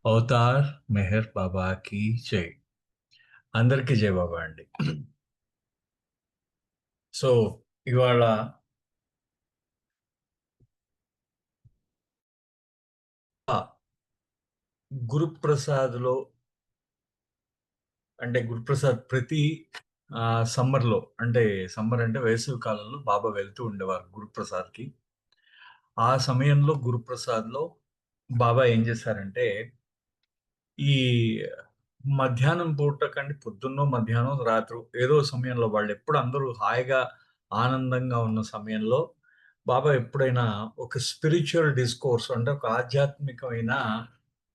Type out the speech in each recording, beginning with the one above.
Avatar Meher బాబాకి జై. అందరికీ జై బాబా అండి. సో ఇవాళ గురుప్రసాద్లో అంటే గురుప్రసాద్ ప్రతి సమ్మర్లో అంటే సమ్మర్ అంటే వేసవి కాలంలో బాబా వెళ్తూ ఉండేవారు గురుప్రసాద్కి. ఆ సమయంలో గురుప్రసాద్లో బాబా ఏం చేశారంటే ఈ మధ్యాహ్నం పూట కంటే పొద్దున్నో మధ్యాహ్నం రాత్రి ఏదో సమయంలో వాళ్ళు ఎప్పుడు అందరూ హాయిగా ఆనందంగా ఉన్న సమయంలో బాబా ఎప్పుడైనా ఒక స్పిరిచువల్ డిస్కోర్స్ అంటే ఒక ఆధ్యాత్మికమైన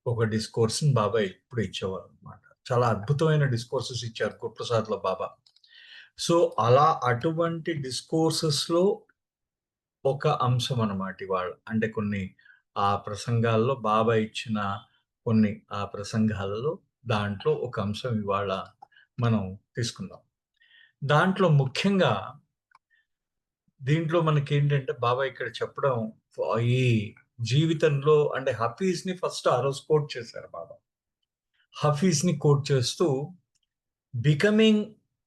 ఒక డిస్కోర్స్ బాబా ఎప్పుడు ఇచ్చేవారు అనమాట. చాలా అద్భుతమైన డిస్కోర్సెస్ ఇచ్చారు గురుప్రసాద్ లో బాబా. సో అలా అటువంటి డిస్కోర్సెస్ లో ఒక అంశం అన్నమాట ఇవాళ. అంటే కొన్ని ఆ ప్రసంగాల్లో బాబా ఇచ్చిన కొన్ని ఆ ప్రసంగాలలో దాంట్లో ఒక అంశం ఇవాళ మనం తీసుకుందాం. దాంట్లో ముఖ్యంగా దీంట్లో మనకేంటంటే బాబా ఇక్కడ చెప్పడం ఈ జీవితంలో అంటే హఫీజ్‌ని ఫస్ట్ ఆ రోజు కోట్ చేశారు బాబా. హఫీజ్‌ని కోట్ చేస్తూ becoming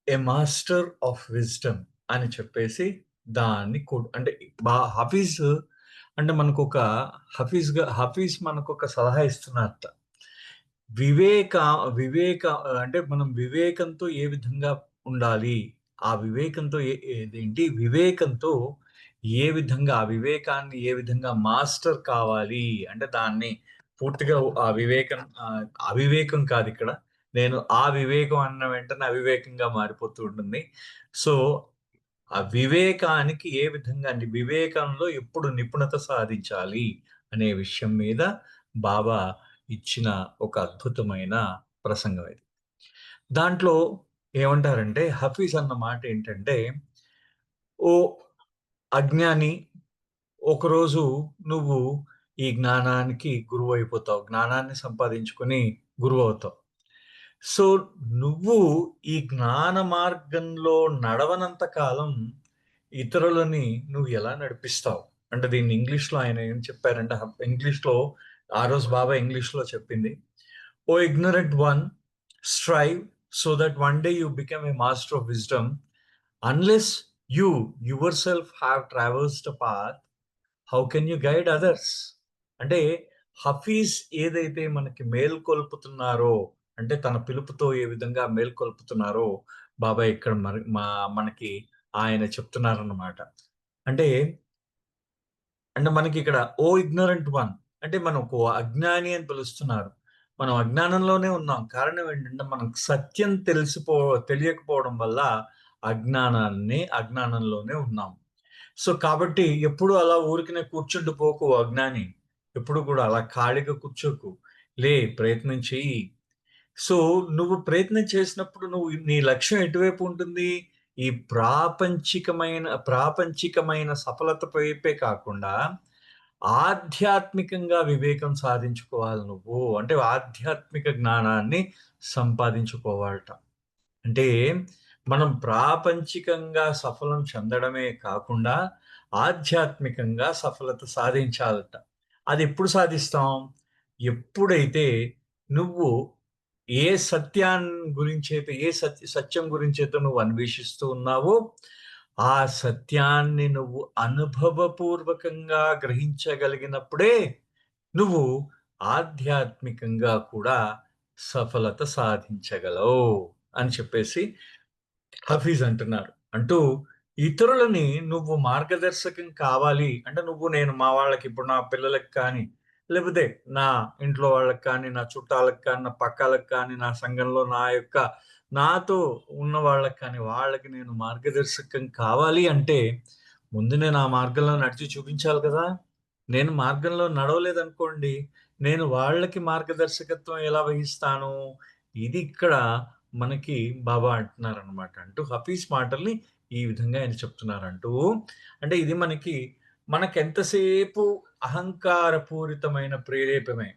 a master of wisdom అని చెప్పేసి దాన్ని అంటే హఫీజ్ అంటే మనకొక హఫీజ్ మనకొక సలహా ఇస్తున్నారట. వివేక వివేక అంటే మనం వివేకంతో ఏ విధంగా ఉండాలి? ఆ వివేకంతో వివేకంతో ఏ విధంగా ఆ వివేకాన్ని ఏ విధంగా మాస్టర్ కావాలి? అంటే దాన్ని పూర్తిగా ఆ వివేకం అవివేకం కాదిక్కడ. నేను ఆ వివేకం అన్న వెంటనే అవివేకంగా మారిపోతూ ఉంటుంది. సో, ఆ వివేకానికి ఏ విధంగా అంటే వివేకంలో ఎప్పుడు నిపుణత సాధించాలి అనే విషయం మీద బాబా ఇచ్చిన ఒక అద్భుతమైన ప్రసంగం ఇది. దాంట్లో ఏమంటారంటే హఫీజ్ అన్న మాట ఏంటంటే, "ఓ అజ్ఞాని ఒకరోజు నువ్వు ఈ జ్ఞానానికి గురువైపోతావు. జ్ఞానాన్ని సంపాదించుకొని గురువవుతావు. సో, నువ్వు ఈ జ్ఞాన మార్గంలో నడవనంత కాలం ఇతరులని నువ్వు ఎలా నడిపిస్తావు?" అంటే దీన్ని ఇంగ్లీష్‌లో ఆయన ఏం చెప్పారంటే ఇంగ్లీష్‌లో ఆ రోజు బాబా ఇంగ్లీష్‌లో చెప్పింది. "O ignorant one, strive so that one day you become a master of wisdom. Unless you yourself have traversed a path, how can you guide others?" అంటే హఫీజ్ ఏదైతే మనకి మేల్కొల్పుతున్నారో, అంటే తన పిలుపుతో ఏ విధంగా మేల్కొల్పుతున్నారో బాబాయ్ ఇక్కడ మనకి ఆయన చెప్తున్నారన్నమాట. అంటే, అంటే మనకిక్కడ ఓ ఇగ్నోరెంట్ వన్ అంటే మనకు అజ్ఞాని అని పిలుస్తున్నారు. మనం అజ్ఞానంలోనే ఉన్నాం. కారణం ఏంటంటే మనకు సత్యం తెలియకపోవడం వల్ల అజ్ఞానంలోనే ఉన్నాం. సో, కాబట్టి ఎప్పుడు అలా ఊరికనే కూర్చుంటూ పోకు అజ్ఞాని. ఎప్పుడు కూడా అలా ఖాళీగా కూర్చోకు. ప్రయత్నం చెయ్యి. సో, నువ్వు ప్రయత్నం చేసినప్పుడు నీ లక్ష్యం ఎటువైపు ఉంటుంది? ఈ ప్రాపంచికమైన సఫలత వైపే కాకుండా, ఆధ్యాత్మికంగా వివేకం సాధించుకోవాలి నువ్వు. అంటే ఆధ్యాత్మిక జ్ఞానాన్ని సంపాదించుకోవాలట. అంటే మనం ప్రాపంచికంగా సఫలం చెందడమే కాకుండా, ఆధ్యాత్మికంగా సఫలత సాధించాలట. అదెప్పుడు సాధిస్తాం? ఎప్పుడైతే నువ్వు ఏ సత్యాన్ని గురించైతే ఏ సత్యం గురించైతే నువ్వు అన్వేషిస్తూ ఉన్నావో, ఆ సత్యాన్ని నువ్వు అనుభవపూర్వకంగా గ్రహించగలిగినప్పుడే నువ్వు ఆధ్యాత్మికంగా కూడా సఫలత సాధించగలవు అని చెప్పేసి హఫీజ్ అంటున్నారు. అంటూ ఇతరులని నువ్వు మార్గదర్శకం కావాలి అంటే నేను మా వాళ్ళకి ఇప్పుడు నా పిల్లలకి కానీ, లేకపోతే నా ఇంట్లో వాళ్ళకి కానీ, నా చుట్టాలకు కానీ, నా పక్కాలకు కానీ, నా సంఘంలో నాతో ఉన్న వాళ్ళకి కానీ, వాళ్ళకి నేను మార్గదర్శకం కావాలి అంటే, ముందు నేను ఆ మార్గంలో నడిచి చూపించాలి కదా! నేను మార్గంలో నడవలేదనుకోండి, నేను వాళ్ళకి మార్గదర్శకత్వం ఎలా వహిస్తాను? ఇది ఇక్కడ మనకి బాబా అంటున్నారనమాట. అంటూ హఫీజ్ మాటల్ని ఈ విధంగా ఆయన చెప్తున్నారంటూ, అంటే ఇది మనకెంతసేపు అహంకారపూరితమైన ప్రేరేపమే.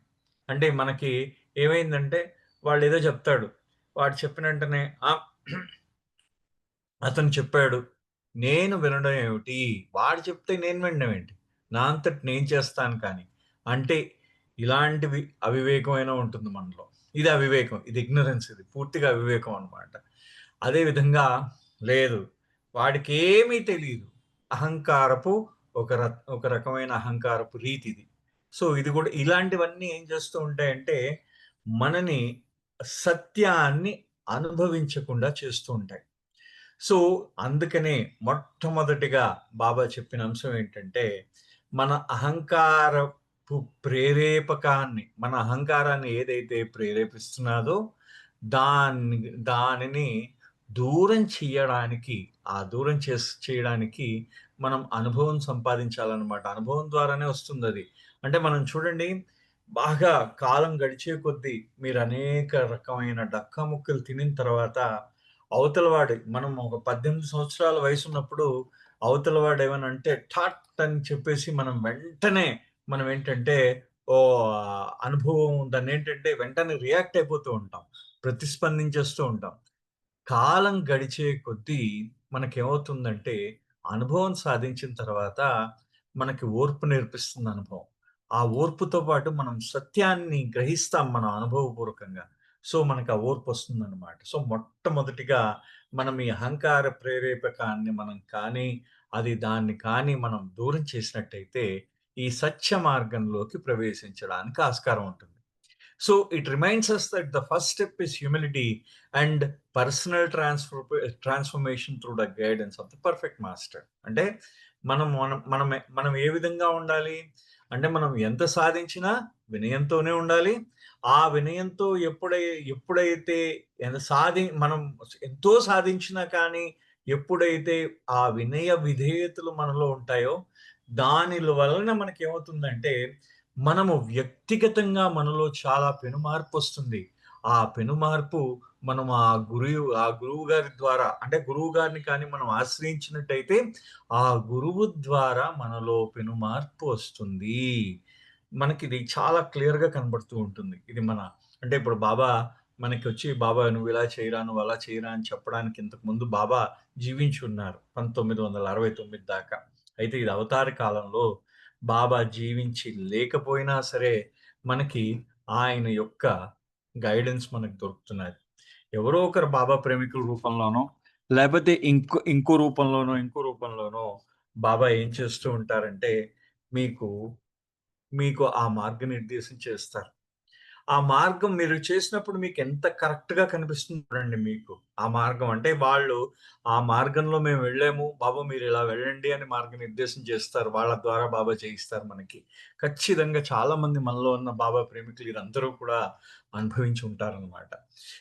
అంటే మనకి ఏమైందంటే వాడేదో చెప్తాడు. వాడు చెప్పిన వెంటనే అతను చెప్పాడు. నేను వినడం ఏమిటి? వాడు చెప్తే నేను వినడం ఏంటి? నా అంతట నేను చేస్తాను కానీ. అంటే ఇలాంటివి అవివేకమైన ఉంటుంది మనలో. ఇది అవివేకం. ఇది ఇగ్నోరెన్స్ ఇది. పూర్తిగా అవివేకం అన్నమాట. అదే విధంగా లేదు. వాడికేమీ తెలీదు. అహంకారపు ఒక రకమైన అహంకారపు రీతిది. సో, ఇది గూడా ఇలాంటివన్నీ ఏం చేస్తూ ఉంటాయంటే, మనని సత్యాన్ని అనుభవించకుండా చేస్తూ ఉంటాయి. సో, అందుకనే మొట్టమొదటిగా బాబా చెప్పిన అంశం ఏంటంటే, మన అహంకారపు మన అహంకారాన్ని ఏదైతే ప్రేరేపిస్తున్నాదో, దాన్ని దానిని దూరం చెయ్యడానికి, ఆ దూరం చేయడానికి మనం అనుభవం సంపాదించాలనమాట. అనుభవం ద్వారానే వస్తుందది. అంటే మనం చూడండి, బాగా కాలం గడిచే కొద్దీ మీరనేక రకమైన డక్కా ముక్కలు తినిన తర్వాత అవతల వాడు మనం ఒక 18 సంవత్సరాల వయసున్నప్పుడు అవతల వాడు ఏమన్నా అంటే ఠాట్ అని చెప్పేసి మనం ఏంటంటే అనుభవం దాన్నేంటంటే వెంటనే రియాక్ట్ అయిపోతూ ఉంటాం. ప్రతిస్పందించేస్తూ ఉంటాం. కాలం గడిచే కొద్దీ మనకేమవుతుందంటే, అనుభవం సాధించిన తర్వాత మనకి ఓర్పు నేర్పిస్తుంది అనుభవం. ఆ ఓర్పుతో పాటు మనం సత్యాన్ని గ్రహిస్తాం మనం అనుభవపూర్వకంగా. సో, మనకు ఆ ఓర్పొస్తుందనమాట. సో, మొట్టమొదటిగా మనం ఈ అహంకార ప్రేరేపకాన్ని దాన్ని కానీ మనం దూరం చేసినట్టయితే, ఈ సత్య మార్గంలోకి ప్రవేశించడానికి ఆస్కారం ఉంటుంది. So it reminds us that the first step is humility and personal transformation through the guidance of the perfect master. అంటే మనం ఏ విధంగా ఉండాలి? అంటే మనం ఎంత సాధించినా వినయంతోనే ఉండాలి. ఆ వినయంతో ఎప్పుడైతే మనం ఎంతో సాధించినా కానీ ఎప్పుడైతే ఆ వినయ విధేయతలు మనలో ఉంటాయో దానిల వలన మనకేమవుతుందంటే మనము వ్యక్తిగతంగా మనలో చాలా పెనుమార్పొస్తుంది. ఆ పెనుమార్పు మనం ఆ గురువు గారి ద్వారా అంటే గురువు గారిని కానీ మనం ఆశ్రయించినట్టయితే, ఆ గురువు ద్వారా మనలో పెనుమార్పు వస్తుంది. మనకిది చాలా క్లియర్‌గా కనబడుతూ ఉంటుంది. ఇది అంటే ఇప్పుడు బాబా మనకొచ్చి బాబా నువ్విలా చేయరా, నువ్వలా చేయరా అని చెప్పడానికి ఇంతకుముందు బాబా జీవించున్నారు. 1969 దాకా. అయితే ఇది అవతార కాలంలో బాబా జీవించి లేకపోయినా సరే, మనకి ఆయన యొక్క గైడెన్స్ మనకు దొరుకుతున్నది. ఎవరో ఒకరు బాబా ప్రేమికుల రూపంలోనో, లేపోతే ఇంకో రూపంలోనో బాబా ఏం చేస్తూ ఉంటారంటే, మీకు, మీకు ఆ మార్గనిర్దేశం చేస్తారు. ఆ మార్గం మీరు చేసినప్పుడు మీకెంత కరెక్ట్‌గా కనిపిస్తుంది చూడండి మీకు. ఆ మార్గం అంటే ఆ మార్గంలో మేము వెళ్ళాము. బాబా మీరిలా వెళ్ళండి అని మార్గనిర్దేశం చేస్తారు. వాళ్ళ ద్వారా బాబా చేయిస్తారు మనకి. ఖచ్చితంగా చాలా మంది మనలో ఉన్న బాబా ప్రేమికులు ఇదందరూ కూడా అనుభవించి ఉంటారనమాట.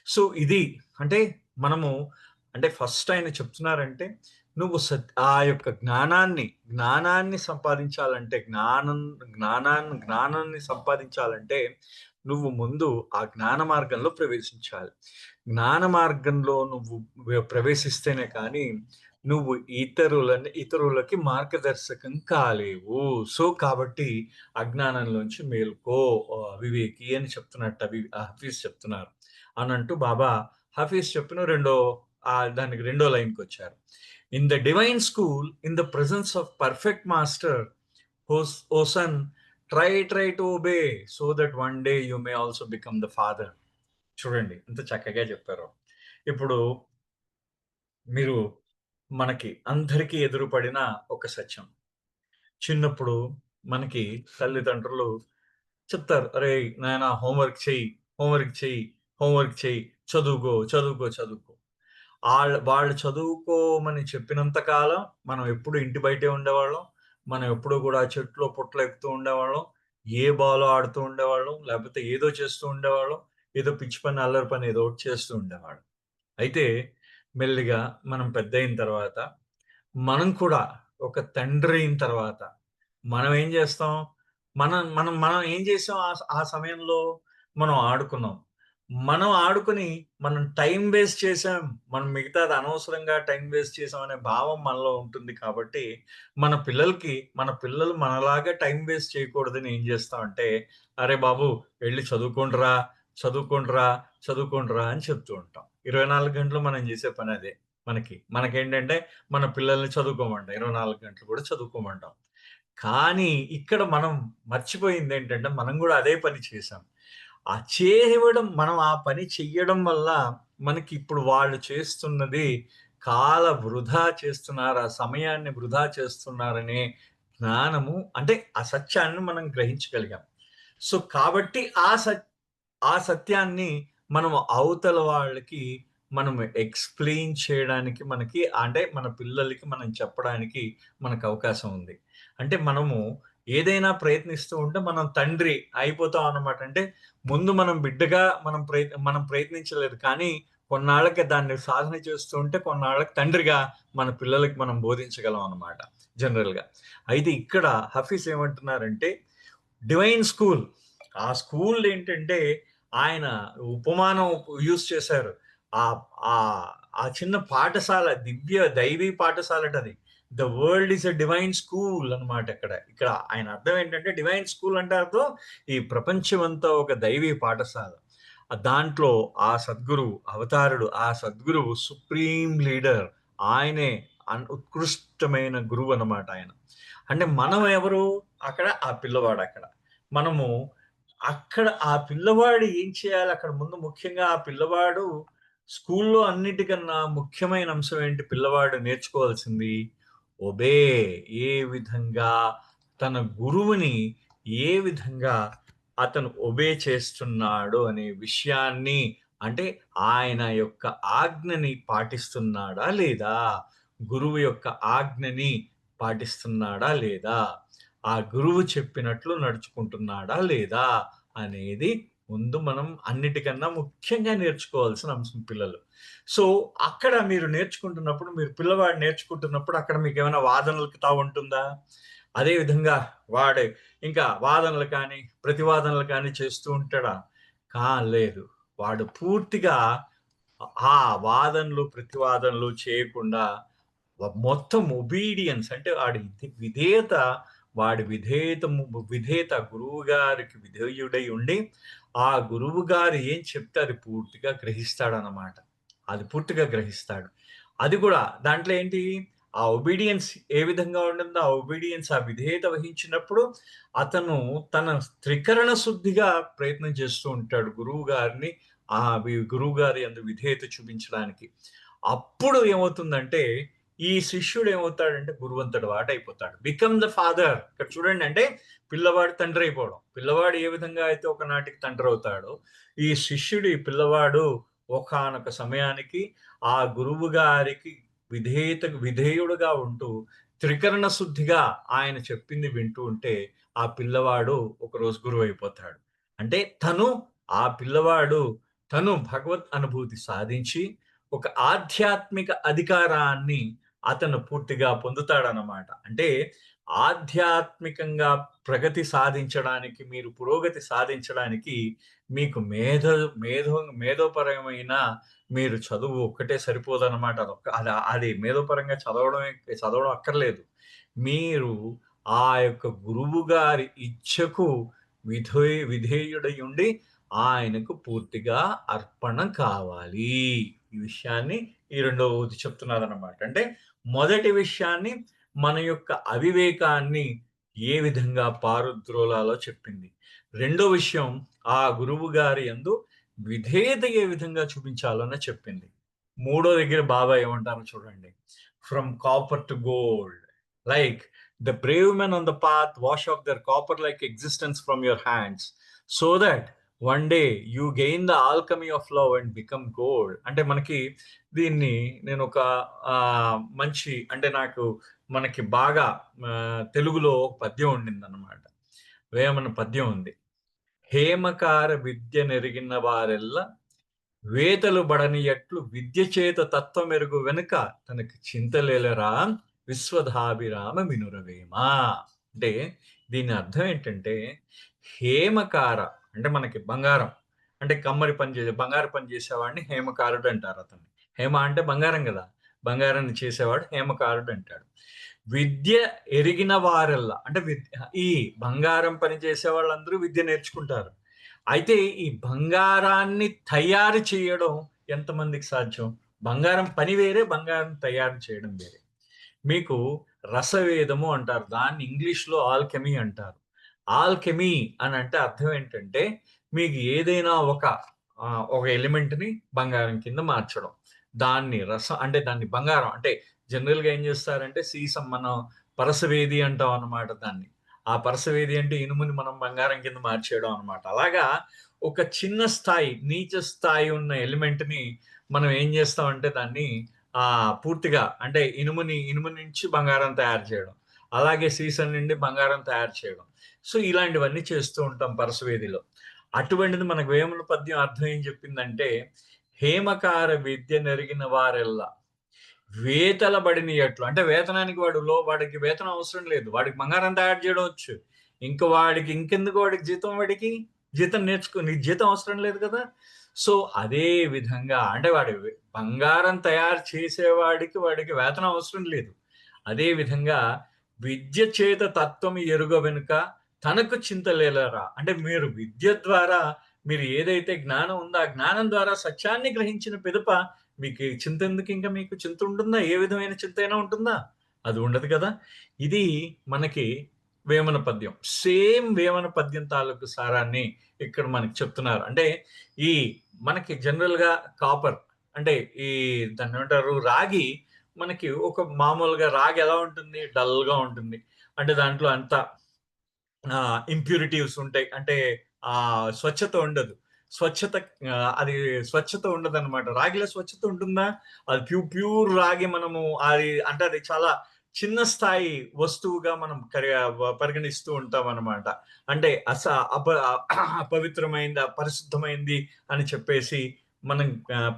సో, ఇది అంటే మనము అంటే ఫస్ట్ ఆయన చెప్తున్నారంటే నువ్వు ఆ యొక్క జ్ఞానాన్ని సంపాదించాలంటే జ్ఞానాన్ని సంపాదించాలంటే నువ్వు ముందు ఆ జ్ఞాన మార్గంలో ప్రవేశించాలి. జ్ఞాన మార్గంలో నువ్వు ప్రవేశిస్తేనే కానీ, నువ్వు ఇతరులకి మార్గదర్శకం కాలేవు. సో, కాబట్టి అజ్ఞానంలోంచి మేలుకో వివేకి అని చెప్తున్నట్టు హఫీజ్ చెప్తున్నారు. అనంటూ బాబా హఫీజ్ చెప్పిన దానికి రెండో లైన్‌కొచ్చారు. In the divine school, in the presence of perfect master, O son try to obey so that one day you may also become the father. చూడండి ఎంత చక్కగా చెప్పారో. ఇప్పుడు మీరు మనకి అందరికీ ఎదురుపడిన ఒక సత్యం. చిన్నప్పుడు మనకి తల్లిదండ్రులు చెప్తారు. "అరేయ్! నాయనా హోంవర్క్ చెయ్యి, హోంవర్క్ చెయ్యి, హోంవర్క్ చెయ్యి. చదువుకో." వాళ్ళు చదువుకోమని చెప్పినంత కాలం మనం ఎప్పుడు ఇంటి బయటే ఉండేవాళ్ళం. మనం ఎప్పుడు కూడా చెట్లో పుట్టలో ఎక్కుతూ ఉండేవాళ్ళం. ఏ బాలో ఆడుతూ ఉండేవాళ్ళం. లేకపోతే ఏదో చేస్తూ ఉండేవాళ్ళం. ఏదో పిచ్చి పని, అల్లరి పని ఏదో ఒకటి చేస్తూ ఉండేవాళ్ళం. అయితే మెల్లిగా మనం పెద్దయిన తర్వాత మనం కూడా ఒక తండ్రి అయిన తర్వాత మనం ఏం చేస్తాం? మనం ఏం చేసాం ఆ సమయంలో? మనం ఆడుకున్నాం. మనం ఆడుకొని మనం టైమ్ వేస్ట్ చేసాం. మనం మిగతాది అనవసరంగా టైమ్ వేస్ట్ చేసాం అనే భావం మనలో ఉంటుంది కాబట్టి, మన పిల్లలు మనలాగా టైమ్ వేస్ట్ చేయకూడదని ఏం చేస్తామంటే, "అరే బాబు! ఎళ్లి చదువుకోండ్రా, చదువుకోండ్రా" అని చెప్తూ ఉంటాం. 24 గంటలు మనం చేసే పని అదే. మనకేంటంటే మన పిల్లల్ని చదువుకోమంటాం. 24 గంటలు కూడా చదువుకోమంటాం. కానీ ఇక్కడ మనం మర్చిపోయిందేంటంటే, మనం గూడా అదే పని చేశాం. ఆ చేయడం మనం ఆ పని చెయ్యడం వల్ల మనకిప్పుడు వాళ్ళు చేస్తున్నది వృధా చేస్తున్నారు. ఆ సమయాన్ని వృధా చేస్తున్నారనే జ్ఞానము అంటే ఆ సత్యాన్ని మనం గ్రహించగలిగాం. సో, కాబట్టి ఆ సత్యాన్ని మనం అవతల వాళ్ళకి మనం ఎక్స్‌ప్లెయిన్ చేయడానికి మనకి అంటే మన పిల్లలకి మనం చెప్పడానికి మనకు అవకాశం ఉంది. అంటే మనము ఏదైనా ప్రయత్నిస్తూ ఉంటే మనం తండ్రి అయిపోతాం అన్నమాట. అంటే ముందు మనం బిడ్డగా మనం ప్రయత్నించలేదు. కానీ కొన్నాళ్ళకి దాన్ని సాధన చేస్తూ ఉంటే కొన్నాళ్ళకి తండ్రిగా మన పిల్లలకి మనం బోధించగలం అన్నమాట జనరల్‌గా. అయితే ఇక్కడ హఫీజ్ ఏమంటున్నారంటే డివైన్ స్కూల్. ఆ స్కూల్ ఏంటంటే, ఆయన ఉపమానం యూజ్ చేశారు. ఆహ్, ఆహ్, ఆ చిన్న పాఠశాల దైవీ పాఠశాలటది. The world is a divine school అన్నమాట ఇక్కడ. ఇక్కడ ఆయన అర్థం ఏంటంటే, డివైన్ స్కూల్ అంటే అర్థం ఈ ప్రపంచమంతా ఒక దైవీ పాఠశాల. దాంట్లో ఆ సద్గురువు, అవతారుడు, ఆ సద్గురువు సుప్రీం లీడర్. ఆయనే ఉత్కృష్టమైన గురువన్నమాట ఆయన. అంటే మనం ఎవరు? అక్కడ ఆ పిల్లవాడక్కడ. మనము అక్కడ ఆ పిల్లవాడు ఏం చేయాలి అక్కడ ముందు ముఖ్యంగా ఆ పిల్లవాడు స్కూల్లో అన్నిటికన్నా ముఖ్యమైన అంశం ఏంటి పిల్లవాడు నేర్చుకోవాల్సింది? ఒబే. ఏ విధంగా తన గురువుని ఏ విధంగా అతను ఒబే చేస్తున్నాడు అనే విషయాన్ని అంటే ఆయన యొక్క ఆజ్ఞని పాటిస్తున్నాడా లేదా? గురువు యొక్క ఆజ్ఞని పాటిస్తున్నాడా లేదా? ఆ గురువు చెప్పినట్లు నడుచుకుంటున్నాడా లేదా? అనేది ముందు మనం అన్నిటికన్నా ముఖ్యంగా నేర్చుకోవాల్సిన అంశం పిల్లలు. సో, అక్కడ మీరు నేర్చుకుంటున్నప్పుడు, మీరు పిల్లవాడు నేర్చుకుంటున్నప్పుడు అక్కడ మీకేమైనా వాదనలకు తావుంటుందా? అదే విధంగా వాడు ఇంకా వాదనలు కానీ, ప్రతివాదనలు కానీ చేస్తూ ఉంటాడా? లేదు. వాడు పూర్తిగా ఆ వాదనలు, ప్రతివాదనలు చేయకుండా మొత్తం ఒబీడియన్స్ అంటే విధేయత విధేయత గురువుగారికి విధేయుడై ఉండి, ఆ గురువుగారు ఏం చెప్తే అది పూర్తిగా గ్రహిస్తాడనమాట. అది పూర్తిగా గ్రహిస్తాడు. అది కూడా దాంట్లో ఏంటి? ఆ ఒబీడియన్స్ ఏ విధంగా ఉంటుందో, ఆ ఒబీడియన్స్ ఆ విధేయత వహించినప్పుడు, అతను తన త్రికరణ శుద్ధిగా ప్రయత్నం చేస్తూ ఉంటాడు గురువుగారిని గురువుగారి యందు విధేయత చూపించడానికి. అప్పుడు ఏమవుతుందంటే ఈ శిష్యుడు ఏమవుతాడంటే గురువంతుడు వాడైపోతాడు. Become the father. ఇక్కడ చూడండి అంటే పిల్లవాడు తండ్రి అయిపోవడం. పిల్లవాడు ఏ విధంగా అయితే ఒకనాటికి తండ్రి అవుతాడో, ఈ పిల్లవాడు ఒకానొక సమయానికి ఆ గురువు గారికి విధేయుడుగా ఉంటూ త్రికరణ శుద్ధిగా ఆయన చెప్పింది వింటూ ఉంటే, ఆ పిల్లవాడు ఒకరోజు గురువైపోతాడు. అంటే ఆ పిల్లవాడు భగవత్ అనుభూతి సాధించి ఒక ఆధ్యాత్మిక అధికారాన్ని అతను పూర్తిగా పొందుతాడనమాట. అంటే ఆధ్యాత్మికంగా పురోగతి సాధించడానికి మీకు మేధోపరమైన మీరు చదువు ఒక్కటే సరిపోదనమాట. అది మేధోపరంగా చదవడం అక్కర్లేదు. మీరు ఆ యొక్క గురువు గారి ఇచ్ఛకు విధేయుడై ఉండి ఆయనకు పూర్తిగా అర్పణ కావాలి. ఈ విషయాన్ని ఈ రెండవది చెప్తున్నారన్నమాట. అంటే మొదటి విషయాన్ని మన యొక్క అవివేకాన్ని ఏ విధంగా పారుద్రోలాలో చెప్పింది. రెండో విషయం ఆ గురువు గారి యందు విధేయత ఏ విధంగా చూపించాలోనే చెప్పింది. మూడో దగ్గర బాబా ఏమంటారో చూడండి. From copper to gold. Like the Brave men on the path wash of their copper like existence from your hands so that one day you gain the alchemy of love and become gold. అంటే మనకి దీన్ని నేను ఒక మంచి అంటే నాకు మనకి బాగా తెలుగులో ఒక పద్యం ఉండిందనమాట. వేమన పద్యం ఉంది. హేమకార విద్య నెరిగిన వారెల్ల వేతలు బడనియట్లు విద్య చేత తత్వమెరుగు వెనుక తనకి చింతలేలరా విశ్వధాభిరామ వినురవేమ. అంటే దీని అర్థం ఏంటంటే హేమకార అంటే మనకి బంగారం అంటే బంగారు పని చేసేవాడిని హేమకారుడు అంటారు అతన్ని. హేమ అంటే బంగారం కదా! బంగారాన్ని చేసేవాడు హేమకారుడు అంటాడు. విద్య ఎరిగిన వారెల్లా అంటే ఈ బంగారం పని చేసే వాళ్ళందరూ విద్య నేర్చుకుంటారు. అయితే ఈ బంగారాన్ని తయారు చేయడం ఎంతమందికి సాధ్యం? బంగారం పని వేరే, బంగారం తయారు చేయడం వేరే. మీకు రసవేదము అంటారు. దాన్ని ఇంగ్లీష్‌లో ఆల్కెమీ అంటారు. ఆల్కెమీ అనంటే అర్థం ఏంటంటే, మీకు ఏదైనా ఒక ఎలిమెంట్‌ని బంగారం కింద మార్చడం. దాన్ని అంటే దాన్ని బంగారం అంటే జనరల్‌గా ఏం చేస్తారంటే మనం పరసవేది అంటాం అన్నమాట దాన్ని. ఆ పరసవేది అంటే ఇనుముని మనం బంగారం కింద మార్చేయడం అన్నమాట. అలాగా ఒక చిన్న స్థాయి, నీచ స్థాయి ఉన్న ఎలిమెంట్‌ని మనం ఏం చేస్తామంటే దాన్ని పూర్తిగా అంటే ఇనుము నుంచి బంగారం తయారు చేయడం. అలాగే సీసం నుండి బంగారం తయారు చేయడం. సో, ఇలాంటివన్నీ చేస్తూ ఉంటాం పరసవేదిలో. అటువంటిది మనకు వేమన పద్యం అర్థం ఏం చెప్పిందంటే, "హేమకార విద్య నెరిగిన వారెల్ల వేతల బడినియట్లు." అంటే వేతనానికి వాడికి వేతనం అవసరం లేదు. వాడికి బంగారం తయారు చేయడం వచ్చు. ఇంకెందుకు వాడికి జీతం వాడికి? నీకు జీతం అవసరం లేదు కదా! సో, అదే విధంగా అంటే బంగారం తయారు వాడికి వేతనం అవసరం లేదు. అదే విధంగా విద్య చేత తత్వము ఎరుగ వెనుక తనకు చింతలేలరా. అంటే విద్య ద్వారా మీరు ఏదైతే జ్ఞానం ఉందో, ఆ జ్ఞానం ద్వారా సత్యాన్ని గ్రహించిన పిదప మీకు చింతెందుకింక మీకు చింత ఉంటుందా? ఏ విధమైన చింతైనా ఉంటుందా? అది ఉండదు కదా! ఇది మనకి వేమన పద్యం. సేమ్ వేమన పద్యం తాలూకు సారాన్ని ఇక్కడ మనకి చెప్తున్నారు. అంటే ఈ మనకి జనరల్‌గా కాపర్ అంటే ఈ దాన్నేమంటారు రాగి మనకి మామూలుగా రాగి ఎలా ఉంటుంది? డల్‌గా ఉంటుంది. అంటే దాంట్లో అంత ఇంప్యూరిటీస్ ఉంటాయి. అంటే స్వచ్ఛత ఉండదు. స్వచ్ఛత అది స్వచ్ఛత ఉండదనమాట. రాగిలో స్వచ్ఛత ఉంటుందా? అది ప్యూర్ రాగి అంటే అది చాలా చిన్న స్థాయి వస్తువుగా మనం పరిగణిస్తూ ఉంటామనమాట. అంటే అపవిత్రమైంది, అపరిశుద్ధమైంది అని చెప్పేసి మనం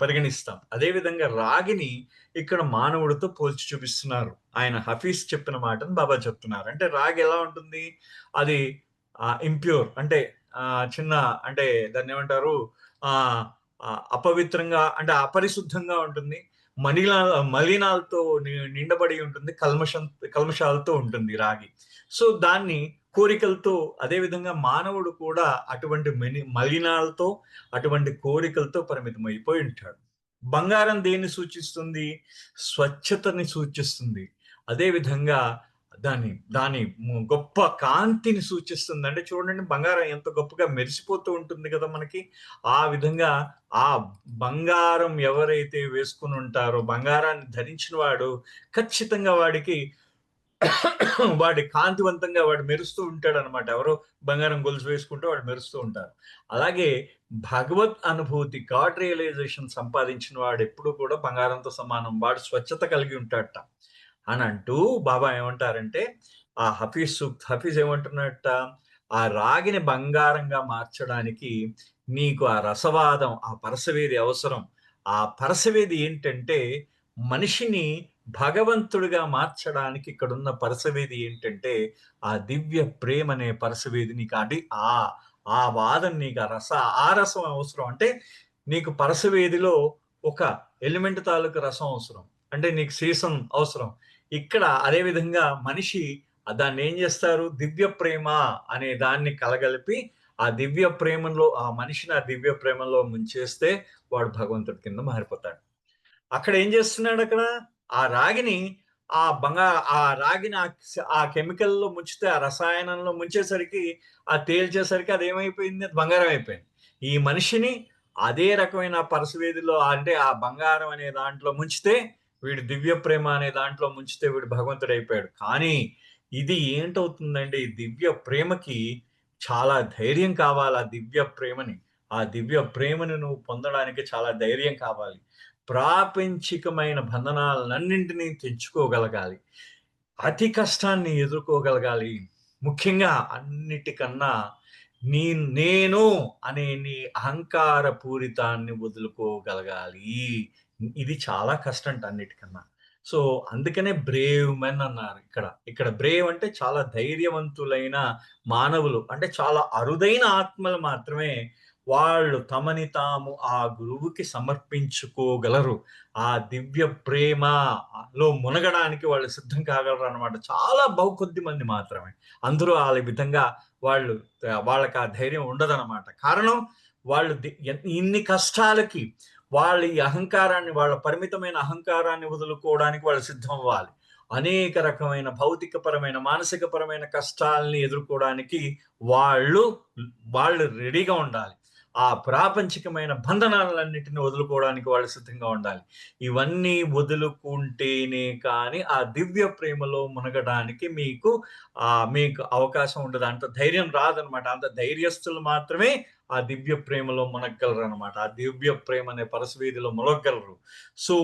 పరిగణిస్తాం. అదే విధంగా రాగిని ఇక్కడ మానవుడితో పోల్చి చూపిస్తున్నారు. ఆయన హఫీజ్ చెప్పిన మాటను బాబా చెప్తున్నారు. అంటే రాగి ఎలా ఉంటుంది? అది ఇంప్యూర్ అంటే చిన్న అంటే దాన్నేమంటారు? ఆహ్, అపవిత్రంగా అంటే అపరిశుద్ధంగా ఉంటుంది. మలినాలతో నిండబడి ఉంటుంది. కల్మషాలతో ఉంటుంది రాగి. సో, దాన్ని కోరికలతో అదే విధంగా మానవుడు కూడా అటువంటి మలినాలతో, అటువంటి కోరికలతో పరిమితమైపోయి ఉంటాడు. బంగారం దేన్ని సూచిస్తుంది? స్వచ్ఛతని సూచిస్తుంది. అదే విధంగా దాని దాని గొప్ప కాంతిని సూచిస్తుంది. అంటే చూడండి బంగారం ఎంత గొప్పగా మెరిసిపోతూ ఉంటుంది కదా మనకి. ఆ విధంగా ఆ బంగారం ఎవరైతే వేసుకొని ఉంటారో, బంగారాన్ని ధరించిన వాడు ఖచ్చితంగా వాడి కాంతివంతంగా వాడు మెరుస్తూ ఉంటాడనమాట. ఎవరో బంగారం గొలుసు వేసుకుంటే వాడు మెరుస్తూ ఉంటారు. అలాగే భగవత్ అనుభూతి, గాడ్ రియలైజేషన్ సంపాదించిన వాడెప్పుడు కూడా బంగారంతో సమానం. వాడు స్వచ్ఛత కలిగి ఉంటాడట. అనంటూ బాబా ఏమంటారంటే, హఫీజ్ ఏమంటున్నట్ట, "ఆ రాగిని బంగారంగా మార్చడానికి నీకు ఆ రసవాదం, ఆ పరసవేది అవసరం. ఆ పరసవేది ఏంటంటే, మనిషిని భగవంతుడిగా మార్చడానికి ఇక్కడున్న పరసవేది ఏంటంటే, ఆ దివ్య ప్రేమనే పరసవేది నీకు ఆ ఆ వాదం నీకు ఆ రసం అవసరం. అంటే నీకు పరసవేదిలో ఒక ఎలిమెంట్ తాలూకు రసం అవసరం. అంటే నీకు సీసం అవసరం. ఇక్కడ అదే విధంగా మనిషి దాన్నేం జేస్తారు? దివ్య ప్రేమ అనే దాన్ని కలగలిపి, ఆ మనిషిని ఆ దివ్య ప్రేమలో ముంచేస్తే వాడు భగవంతుడి కింద మారిపోతాడు. అక్కడ ఏం చేస్తున్నాడక్కడ? ఆ రాగిని ఆ బంగా ఆ రాగిని ఆ కెమికల్‌లో ముంచితే, ఆ రసాయనంలో ముంచేసరికి, తేల్చేసరికి అదేమైపోయింది? అది బంగారం అయిపోయింది. ఈ మనిషిని అదే రకమైన పరసవేదిలో అంటే ఆ బంగారం అనే దాంట్లో ముంచితే, వీడు దివ్య ప్రేమ అనే దాంట్లో ముంచితే వీడు భగవంతుడైపోయాడు. కానీ ఇది ఏంటవుతుందంటే, ఈ దివ్య ప్రేమకి చాలా ధైర్యం కావాలి ఆ దివ్య ప్రేమని. ఆ దివ్య ప్రేమను నువ్వు పొందడానికి చాలా ధైర్యం కావాలి. ప్రాపంచికమైన బంధనాలన్నింటినీ తెంచుకోగలగాలి. అతి కష్టాన్ని ఎదుర్కోగలగాలి. ముఖ్యంగా అన్నిటికన్నా నేను అనే నీ అహంకార పూరితాన్ని వదులుకోగలగాలి. ఇది చాలా కష్టంట అన్నిటికన్నా. సో, అందుకనే బ్రేవ్ మెన్ అన్నారు ఇక్కడ. ఇక్కడ బ్రేవ్ అంటే చాలా ధైర్యవంతులైన మానవులు. అంటే చాలా అరుదైన ఆత్మలు మాత్రమే వాళ్ళు తమని తాము ఆ గురువుకి సమర్పించుకోగలరు. ఆ దివ్య ప్రేమలో మునగడానికి వాళ్ళు సిద్ధం కాగలరనమాట. చాలా కొద్ది మంది మాత్రమే. అందరూ ఆ విధంగా వాళ్ళు వాళ్ళకి ఆ ధైర్యం ఉండదనమాట. కారణం వాళ్ళు ఇన్ని కష్టాలకి వాళ్ళ పరిమితమైన అహంకారాన్ని వదులుకోవడానికి వాళ్ళు సిద్ధం అవ్వాలి. అనేక రకమైన భౌతికపరమైన, మానసికపరమైన కష్టాల్ని ఎదుర్కోవడానికి వాళ్ళు, వాళ్ళు రెడీగా ఉండాలి. ఆ ప్రాపంచికమైన బంధనాలన్నిటిని వదులుకోవడానికి వాళ్ళు సిద్ధంగా ఉండాలి. ఇవన్నీ వదులుకుంటేనే కానీ ఆ దివ్య ప్రేమలో మునగడానికి మీకు అవకాశం ఉండదు. అంత ధైర్యం రాదనమాట. అంత ధైర్యస్తులు మాత్రమే ఆ దివ్య ప్రేమలో మునగగలరనమాట. ఆ దివ్య ప్రేమ అనే పరసవీధిలో మునగగలరు. సో,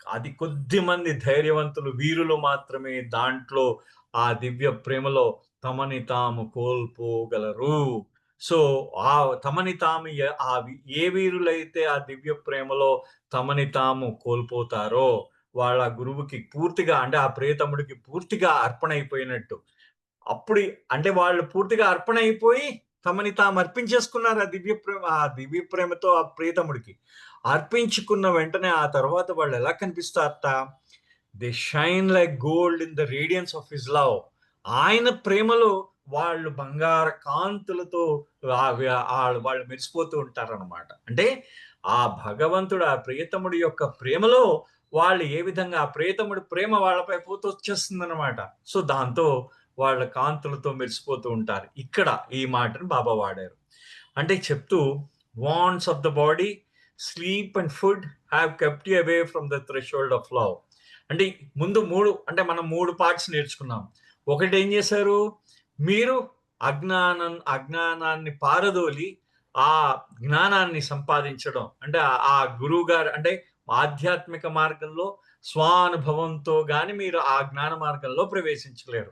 అది కొద్దిమంది ధైర్యవంతులు, వీరులు మాత్రమే దాంట్లో ఆ దివ్య ప్రేమలో తమని తాము కోల్పోగలరు. సో, తమని తాము ఏ వీరులైతే ఆ దివ్య ప్రేమలో తమని తాము కోల్పోతారో, వాళ్ళ గురువుకి పూర్తిగా అంటే ఆ ప్రియతముడికి పూర్తిగా అర్పణైపోయినట్టు. అప్పుడు అంటే వాళ్ళు పూర్తిగా అర్పణైపోయి తమని తాము అర్పించేసుకున్నారు ఆ దివ్య ప్రేమతో ఆ ప్రియతముడికి. అర్పించుకున్న వెంటనే ఆ తర్వాత వాళ్ళు ఎలా కనిపిస్తారట? They shine like gold in the radiance of his love. ఆయన ప్రేమలో వాళ్ళు బంగార కాంతులతో వాళ్ళు మెరిసిపోతూ ఉంటారనమాట. అంటే ఆ భగవంతుడు, ఆ ప్రియతముడి యొక్క ప్రేమలో వాళ్ళు ఏ విధంగా ఆ ప్రియతముడి ప్రేమ వాళ్ళపై పూతొచ్చేస్తుందనమాట. సో, దాంతో వాళ్ళ కాంతులతో మెరిసిపోతూ ఉంటారు. ఇక్కడ ఈ మాటను బాబా వాడారు. అంటే చెప్తూ wants of the body, sleep and food have kept you away from the threshold of love. అంటే ముందు 3 అంటే మనం 3 పార్ట్స్ నేర్చుకున్నాం. ఒకటేం చేశారు? మీరు అజ్ఞానాన్ని పారదోలి, ఆ జ్ఞానాన్ని సంపాదించడం. అంటే ఆ గురువుగారు అంటే ఆధ్యాత్మిక మార్గంలో స్వానుభవంతో గాని మీరు ఆ జ్ఞాన మార్గంలో ప్రవేశించలేరు.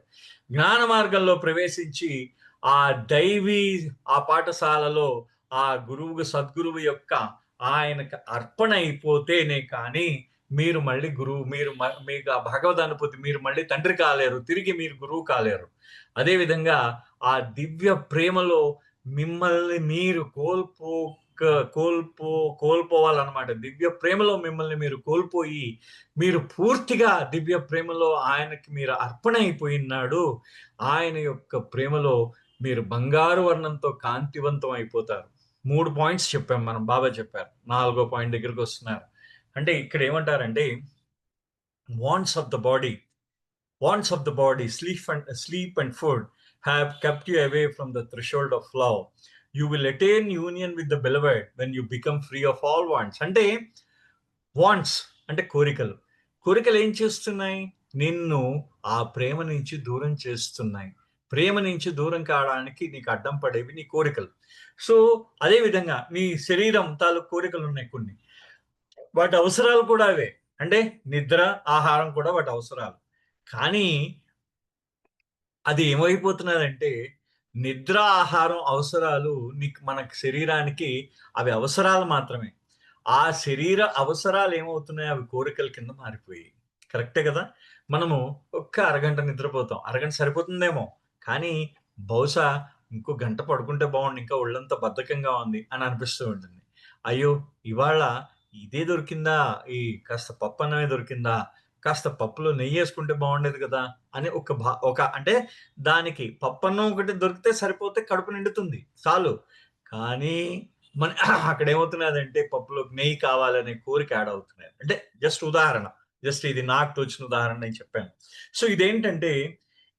జ్ఞాన మార్గంలో ప్రవేశించి ఆ దైవీ ఆ పాఠశాలలో ఆ సద్గురువు యొక్క ఆయనకు అర్పణ అయిపోతేనే కానీ మీరు మళ్ళీ మీకు ఆ భగవద్ అనుభూతి మీరు మళ్ళీ తండ్రి కాలేరు. తిరిగి మీరు గురువు కాలేరు. అదే విధంగా ఆ దివ్య ప్రేమలో మిమ్మల్ని మీరు కోల్పో కోల్పోవాలన్నమాట. దివ్య ప్రేమలో మిమ్మల్ని మీరు కోల్పోయి, మీరు పూర్తిగా దివ్య ప్రేమలో ఆయనకి మీరు అర్పణ అయిపోయినాడు. ఆయన యొక్క ప్రేమలో మీరు బంగారు వర్ణంతో కాంతివంతం అయిపోతారు. 3 పాయింట్స్ చెప్పాం మనం. బాబా చెప్పారు. 4గో పాయింట్ దగ్గరికొస్తున్నారు. అంటే ఇక్కడ ఏమంటారంటే wants of the body wants of the body, sleep and food have kept you away from the threshold of love. You will attain union with the beloved when you become free of all wants. అంటే wants అంటే కోరికలు. కోరికలు ఏం చేస్తున్నాయి? నిన్ను ఆ ప్రేమ నుంచి దూరం చేస్తున్నాయి. ప్రేమ నుంచి దూరం కావడానికి నీకు అడ్డం పడేవి నీ కోరికలు. సో, అదే విధంగా నీ శరీరం తాలూకు కోరికలున్నాయి కొన్ని. వాటి అవసరాలు కూడా అవే. అంటే నిద్ర, ఆహారం కూడా వాటి అవసరాలు. కానీ అది ఏమైపోతున్నదంటే, నిద్ర, ఆహారం అవసరాలు మన శరీరానికి అవి అవసరాలు మాత్రమే. ఆ శరీర అవసరాలు ఏమవుతున్నాయి? అవి కోరికల కింద మారిపోయాయి. కరెక్టే గదా! మనము ఒక్క అరగంట నిద్రపోతాం. అరగంట సరిపోతుందేమో! కానీ బహుశా ఇంకో గంట పడుకుంటే బావుండు. ఇంకా ఒళ్ళంతా బద్ధకంగా ఉంది అని అనిపిస్తూ ఉంటుంది. అయ్యో! ఇవాళ ఇదే దొరికిందా? ఈ కాస్త పప్పన్నమే దొరికిందా? కాస్త పప్పులో నెయ్యేసుకుంటే బావుండేది గదా! అని ఒక అంటే దానికి పప్పన్నం ఒకటి దొరికితే సరిపోతే కడుపు నిండుతుంది. చాలు. కానీ మన అక్కడేమవుతున్నదంటే పప్పులోకి నెయ్యి కావాలనే కోరిక యాడ్ అవుతున్నది. అంటే జస్ట్ ఉదాహరణ. జస్ట్ ఇది నాకు తోచిన ఉదాహరణ నేను చెప్పాను. సో, ఇదేంటంటే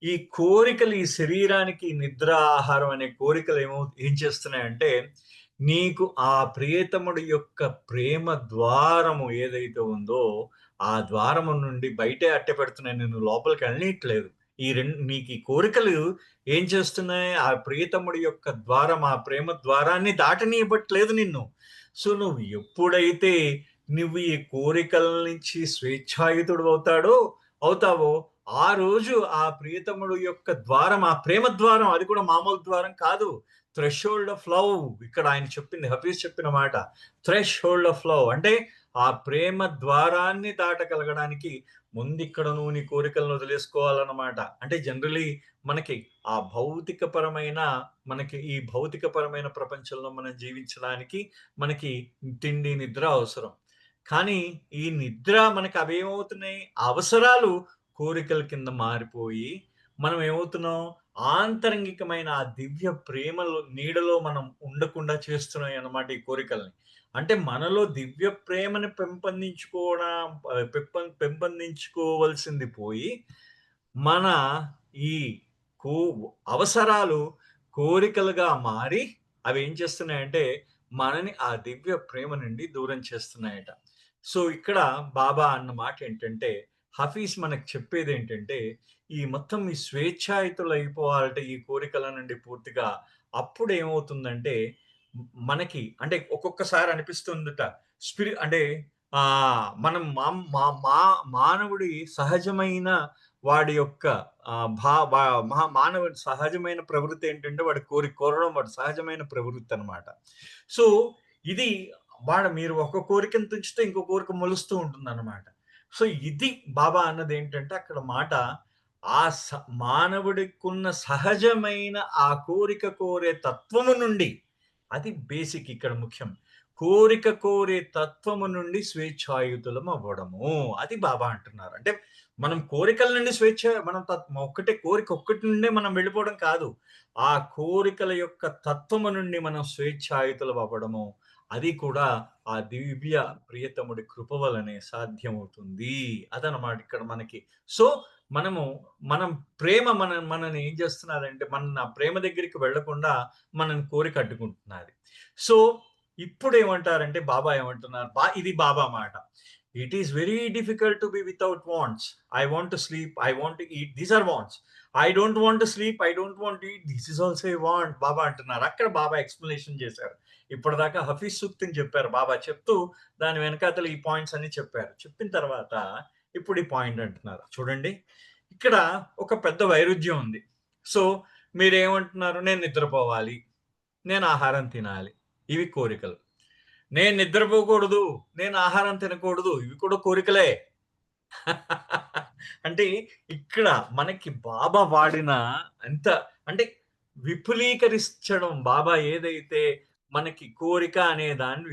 ఈ కోరికలు ఈ శరీరానికి నిద్ర, ఆహారం అనే కోరికలు ఏం చేస్తున్నాయంటే నీకు ఆ ప్రియతముడి యొక్క ప్రేమ ద్వారము ఏదైతే ఉందో ఆ ద్వారము నుండి బయటే అట్టపెడుతున్నాయి. నిన్ను లోపలికెళ్ళనీయట్లేదు. నీకు ఈ కోరికలు ఏం చేస్తున్నాయి? ఆ ప్రియతముడి యొక్క ద్వారం, ఆ ప్రేమ ద్వారాన్ని దాటనీయబట్లేదు నిన్ను. సో, నువ్వు ఈ కోరికల నుంచి అవుతావో, ఆ రోజు ఆ ప్రియతముడు యొక్క ద్వారం, ఆ ప్రేమ ద్వారం అది కూడా మామూలు ద్వారం కాదు. థ్రెషోల్డ్ ఆఫ్ లవ్ ఇక్కడ ఆయన చెప్పింది హఫీజ్ చెప్పిన మాట. థ్రెషోల్డ్ ఆఫ్ లవ్ అంటే ఆ ప్రేమ ద్వారాన్ని దాటగలగడానికి ముందిక్కడ నువ్వు నీ కోరికలను వదిలేసుకోవాలన్నమాట. అంటే జనరల్లీ మనకి ఈ భౌతికపరమైన ప్రపంచంలో మనం జీవించడానికి మనకి తిండి, నిద్ర అవసరం. కానీ ఈ నిద్ర మనకు అవేమవుతున్నాయి? అవసరాలు కోరికల కింద మారిపోయి మనం ఏమవుతున్నాం? ఆంతరంగికమైన ఆ దివ్య ప్రేమలో నీడలో మనం ఉండకుండా చేస్తున్నాయన్నమాట ఈ కోరికల్ని. అంటే మనలో దివ్య ప్రేమని పెంపొందించుకోవాల్సింది పోయి, మన ఈ కో అవసరాలు కోరికలుగా మారి, అవేం చేస్తున్నాయంటే, మనని ఆ దివ్య ప్రేమ నుండి దూరం చేస్తున్నాయట. సో, ఇక్కడ బాబా అన్న మాటేంటంటే, హఫీజ్ మనకు చెప్పేదేంటంటే, ఈ మొత్తం ఈ స్వేచ్ఛాయుతులయిపోవాలట ఈ కోరికల నుండి పూర్తిగా. అప్పుడేమవుతుందంటే, మనకి అంటే ఒక్కొక్కసారి అనిపిస్తుందట. అంటే మనం మానవుడి సహజమైన వాడి యొక్క ఆహ్, భా వా మానవుడి సహజమైన ప్రవృత్తి ఏంటంటే వాడు కోరడం వాడి సహజమైన ప్రవృత్తనమాట. సో, ఇది మీరు ఒక కోరికను తుంచితే ఇంకో కోరిక మొలుస్తూ ఉంటుందన్నమాట. సో, ఇది బాబా అన్నదేంటంటే అక్కడ మాట ఆ స మానవుడికున్న సహజమైన ఆ కోరిక కోరే తత్వము నుండి అది బేసిక్ ఇక్కడ ముఖ్యం. కోరిక కోరే తత్వము నుండి స్వేచ్ఛాయుతులమవ్వడము. అది బాబా అంటున్నారు. అంటే మనం కోరికల నుండి మనం ఒక్కటే కోరిక ఒక్కటి నుండే మనం వెళ్ళిపోవడం కాదు. ఆ కోరికల యొక్క తత్వము నుండి మనం స్వేచ్ఛాయుతులమవ్వడము. అది కూడా ఆ దివ్య ప్రియతముడి కృప వలనే సాధ్యమవుతుంది. అదనమాట ఇక్కడ మనకి. సో, మనము మనం ప్రేమ మనని ఏం చేస్తున్నాదంటే, మన ప్రేమ దగ్గరికి వెళ్ళకుండా మనని కోరిక అడ్డుకుంటున్నది. సో, ఇప్పుడేమంటారంటే బాబా ఏమంటున్నారు? ఇది బాబా మాట. "It is very difficult to be without wants. I want to sleep. I want to eat. These are wants. I don't want to sleep. I don't want to eat. This is also a want" Baba అంటున్నారు. అక్కడ బాబా explanation చేశారు. ఇప్పటిదాకా హఫీజ్ సూక్తిని చెప్పారు బాబా. చెప్తూ దాని వెనకాతల ఈ points అన్ని చెప్పారు. చెప్పిన తర్వాత ఇప్పుడు ఈ పాయింట్ అంటున్నారు. చూడండి, ఇక్కడ ఒక పెద్ద వైరుధ్యం ఉంది. సో, మీరేమంటున్నారు? నేను నిద్రపోవాలి. నేను ఆహారం తినాలి. ఇవి కోరికలు. నేను నిద్రపోకూడదు. నేను ఆహారం తినకూడదు. ఇవి కూడా కోరికలే. అంటే ఇక్కడ మనకి బాబా వాడిన అంత అంటే విపులీకరించడం బాబా ఏదైతే మనకి కోరిక అనే దాన్ని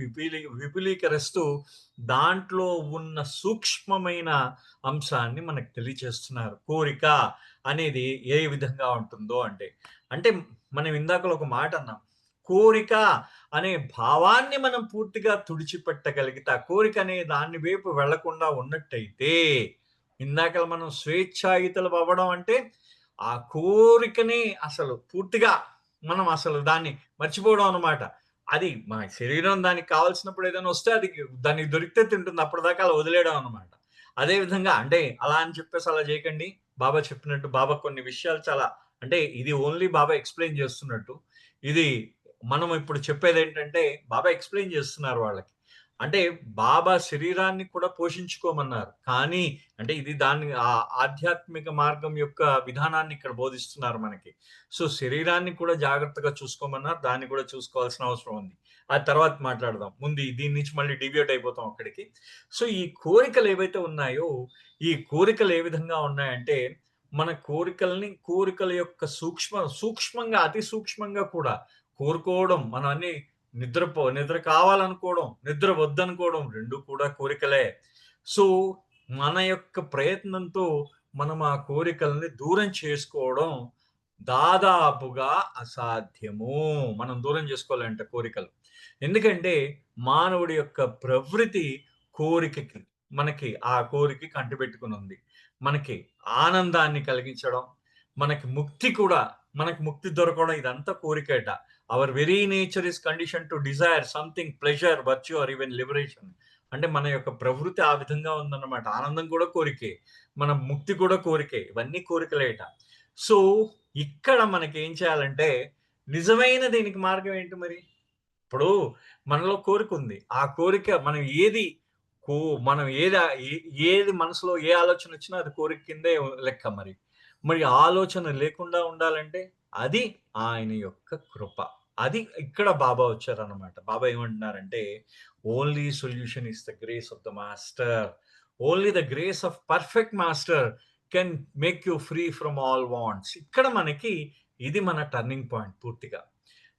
విపులీకరిస్తూ దాంట్లో ఉన్న సూక్ష్మమైన అంశాన్ని మనకు తెలియచేస్తున్నారు. కోరిక అనేది ఏ విధంగా ఉంటుందో అంటే. అంటే మనం ఇందాకల ఒక మాట అన్నాం. కోరిక అనే భావాన్ని మనం పూర్తిగా తుడిచిపెట్టగలిగితే, ఆ కోరిక అనే దాని వైపు వెళ్ళకుండా ఉన్నట్టయితే, ఇందాకల మనం స్వేచ్ఛాయుతులం అవ్వడం అంటే, ఆ కోరికని అసలు పూర్తిగా మనం అసలు దాన్ని మర్చిపోవడం అన్నమాట. అది మన శరీరం దానికి కావాల్సినప్పుడు ఏదైనా వస్తే అది దానికి దొరికితే తింటుంది. అప్పటిదాకా అలా వదిలేయడం అన్నమాట. అదే విధంగా అంటే అలా అని చెప్పేసి అలా చేయకండి. బాబా చెప్పినట్టు బాబా కొన్ని విషయాలు చాలా అంటే ఇది ఓన్లీ బాబా ఎక్స్‌ప్లెయిన్ చేస్తున్నట్టు. ఇది మనం ఇప్పుడు చెప్పేదేంటంటే, బాబా ఎక్స్‌ప్లెయిన్ చేస్తున్నారు వాళ్ళకి. అంటే బాబా శరీరాన్ని కూడా పోషించుకోమన్నారు. కానీ అంటే ఇది దాన్ని ఆధ్యాత్మిక మార్గం యొక్క విధానాన్ని ఇక్కడ బోధిస్తున్నారు మనకి. సో, శరీరాన్ని కూడా జాగ్రత్తగా చూసుకోమన్నారు. దాన్ని కూడా చూసుకోవాల్సిన అవసరం ఉంది. ఆ తర్వాత మాట్లాడదాం. ముందు దీని నుంచి మళ్ళీ డీవియేట్ అయిపోతాం అక్కడికి. సో, ఈ కోరికలు ఏవైతే ఉన్నాయో, ఈ కోరికలు ఏ విధంగా ఉన్నాయంటే, మన కోరికల యొక్క సూక్ష్మంగా అతి సూక్ష్మంగా కూడా కోరుకోవడం మనం అన్ని నిద్ర కావాలనుకోవడం, నిద్ర వద్దనుకోవడం 2 కూడా కోరికలే. సో, మన యొక్క ప్రయత్నంతో మనం ఆ కోరికల్ని దూరం చేసుకోవడం దాదాపుగా అసాధ్యము. మనం దూరం చేసుకోవాలంట కోరికలు. ఎందుకంటే మానవుడి యొక్క ప్రవృత్తి కోరికకి మనకి ఆ కోరికకి అంటిపెట్టుకొనుంది. మనకి ఆనందాన్ని కలిగించడం, మనకి ముక్తి దొరకడం ఇదంతా కోరికేట. Our very nature is condition to desire something pleasure, virtue or even liberation. అంటే మన యొక్క ప్రవృత్తి ఆ విధంగా ఉందన్నమాట. ఆనందం కూడా కోరికే. మన ముక్తి కూడా కోరికే. ఇవన్నీ కోరికలేట. సో, ఇక్కడ మనకేం చేయాలంటే నిజమైన దీనికి మార్గం ఏంటి మరి? ఇప్పుడు మనలో కోరికుంది. ఆ కోరిక మనం ఏది కో మనం ఏది మనసులో ఏ ఆలోచనొచ్చినా అది కోరిక కిందే లెక్క మరి. మరి ఆలోచన లేకుండా ఉండాలంటే అది ఆయన యొక్క కృప. అది ఇక్కడ బాబా వచ్చారన్నమాట. బాబా ఏమంటున్నారంటే, "only solution is the grace of the master. Only the grace of perfect master can make you free from all wants." ఇక్కడ మనకి ఇది మన టర్నింగ్ పాయింట్ పూర్తిగా.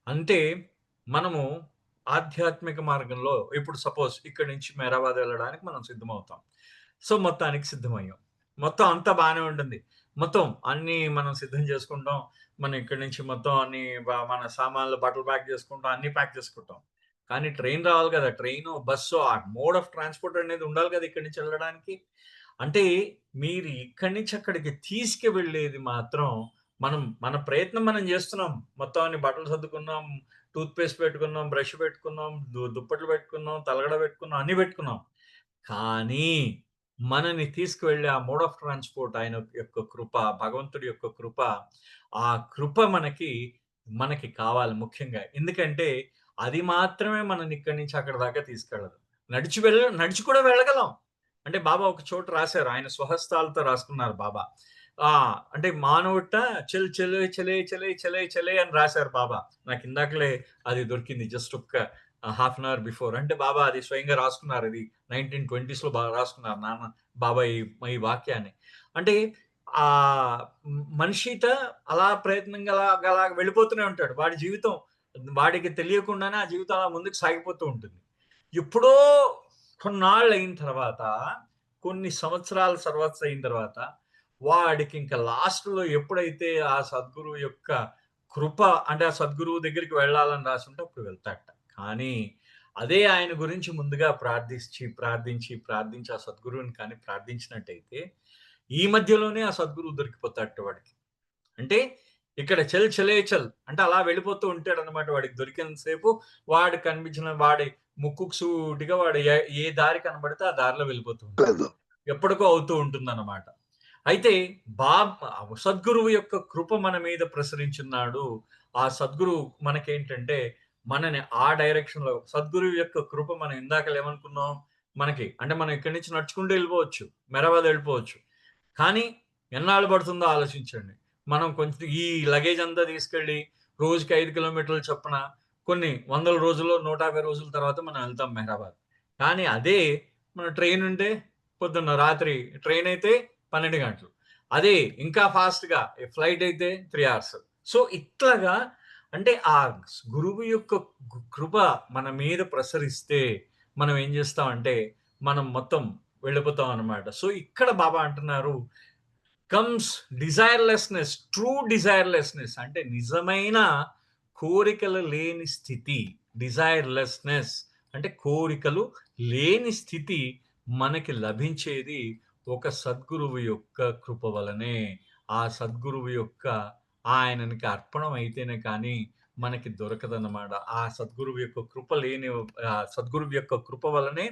అంటే మనము ఆధ్యాత్మిక మార్గంలో ఇప్పుడు సపోజ్ ఇక్కడి నుంచి మేరాబాద్ వెళ్ళడానికి మనం సిద్ధమవుతాం. సో, మొత్తానికి సిద్ధమయ్యాం. మొత్తం అంతా బానే ఉంటుంది. మొత్తం అన్నీ మనం సిద్ధం చేసుకుంటాం. మనం ఇక్కడి నుంచి మొత్తం అన్ని మన సామాన్లు, బట్టలు ప్యాక్ చేసుకుంటాం. అన్నీ ప్యాక్ చేసుకుంటాం. కానీ ట్రైన్ రావాలి కదా! ట్రైను, బస్సు ఆ మోడ్ ఆఫ్ ట్రాన్స్‌పోర్ట్ అనేది ఉండాలి కదా! ఇక్కడి నుంచి వెళ్ళడానికి. అంటే మీరు ఇక్కడి నుంచి అక్కడికి తీసుకువెళ్ళేది మాత్రం మన ప్రయత్నం మనం జేస్తున్నాం. మొత్తం అన్ని బట్టలు సర్దుకున్నాం, టూత్ పేస్ట్ పెట్టుకున్నాం, బ్రష్ పెట్టుకున్నాం, దుప్పట్లు పెట్టుకున్నాం, తలగడ పెట్టుకున్నాం, అన్నీ పెట్టుకున్నాం. కానీ మనని తీసుకువెళ్ళే ఆ మోడ్ ఆఫ్ ట్రాన్స్‌పోర్ట్ ఆయన యొక్క కృప, భగవంతుడి యొక్క కృప, ఆ కృప మనకి కావాలి ముఖ్యంగా. ఎందుకంటే అది మాత్రమే మనల్ని ఇక్కడి నుంచి అక్కడి దాకా తీసుకెళ్ళదు. నడిచి కూడా వెళ్ళగలం. అంటే బాబా ఒక చోట రాసారు. ఆయన స్వహస్తాలతో రాసుకున్నారు బాబా. ఆ! అంటే మానవుట చల్ చలే చలే చలే చలే చలే అని రాసారు బాబా. నాకిందాకలే అది దొరికింది. జస్ట్ ఒక్క హాఫ్ అన్ అవర్ బిఫోర్. అంటే బాబా అది స్వయంగా రాసుకున్నారు. ఇది 1920స్‌లో రాసుకున్నారు బాబా ఈ వాక్యాన్ని. అంటే మనిషిట అలా ప్రయత్నంగా అలాగ వెళ్ళిపోతూనే ఉంటాడు. వాడి జీవితం వాడికి తెలియకుండానే ఆ జీవితం అలా ముందుకు సాగిపోతూ ఉంటుంది. ఎప్పుడో కొన్నాళ్ళయిన తర్వాత, కొన్ని సంవత్సరాల అయిన తర్వాత, వాడికింక లాస్ట్‌లో ఎప్పుడైతే ఆ సద్గురువు యొక్క కృప అంటే, ఆ సద్గురువు దగ్గరికి వెళ్ళాలని రాసుంటే అప్పుడు వెళ్తాడట. కానీ, అదే ఆయన గురించి ముందుగా ప్రార్థించి ఆ సద్గురువుని కానీ ప్రార్థించినట్టయితే, ఈ మధ్యలోనే ఆ సద్గురువు దొరికిపోతాడట వాడికి. అంటే ఇక్కడ చల్ చలే చల్ అంటే అలా వెళ్ళిపోతూ ఉంటాడన్నమాట. వాడికి దొరికినంత సేపు వాడికి కనిపించిన వాడి ముక్కుకు సూటిగా వాడు ఏ దారి కనబడితే ఆ దారిలో వెళ్ళిపోతూ ఉంటాడు. లేదు. ఎప్పటికో అవుతూ ఉంటుందన్నమాట. అయితే సద్గురువు యొక్క కృప మన మీద ప్రసరించున్నాడు. ఆ సద్గురువు మనకేంటంటే మనని ఆ డైరెక్షన్‌లో సద్గురువు యొక్క కృప మనం ఇందాకల ఏమనుకున్నాం? అంటే మనం ఇక్కడి నుంచి నడుచుకుంటూ వెళ్ళిపోవచ్చు. మెరాబాద్ వెళ్ళిపోవచ్చు. కానీ ఎన్నాళ్ళు పడుతుందో ఆలోచించండి. మనం కొంచెం ఈ లగేజ్ అంతా తీసుకెళ్ళి రోజుకి 5 కిలోమీటర్ల చొప్పున కొన్ని వందల రోజుల్లో 150 రోజుల తర్వాత మనం వెళ్తాం మెహరాబాద్. కానీ అదే మన ట్రైన్ ఉంటే రాత్రి ట్రైన్ అయితే 12 గంటలు. అదే ఇంకా ఫాస్ట్‌గా ఫ్లైట్ అయితే 3 అవర్స్. సో, ఇట్లాగా అంటే ఆ గురువు యొక్క కృప మన మీద ప్రసరిస్తే మనం ఏం చేస్తామంటే మనం మొత్తం వెళ్ళిపోతాం అన్నమాట. సో, ఇక్కడ బాబా అంటున్నారు కమ్స్ డిజైర్‌లెస్‌నెస్, ట్రూ డిజైర్‌లెస్‌నెస్ అంటే నిజమైన కోరికలు లేని స్థితి. డిజైర్‌లెస్‌నెస్ అంటే కోరికలు లేని స్థితి మనకి లభించేది ఒక సద్గురువు యొక్క కృప వలనే. ఆ సద్గురువు యొక్క ఆయననికి అర్పణం అయితేనే కానీ మనకి దొరకదన్నమాట. ఆ సద్గురువు యొక్క కృప లేని సద్గురువు యొక్క కృప వలనే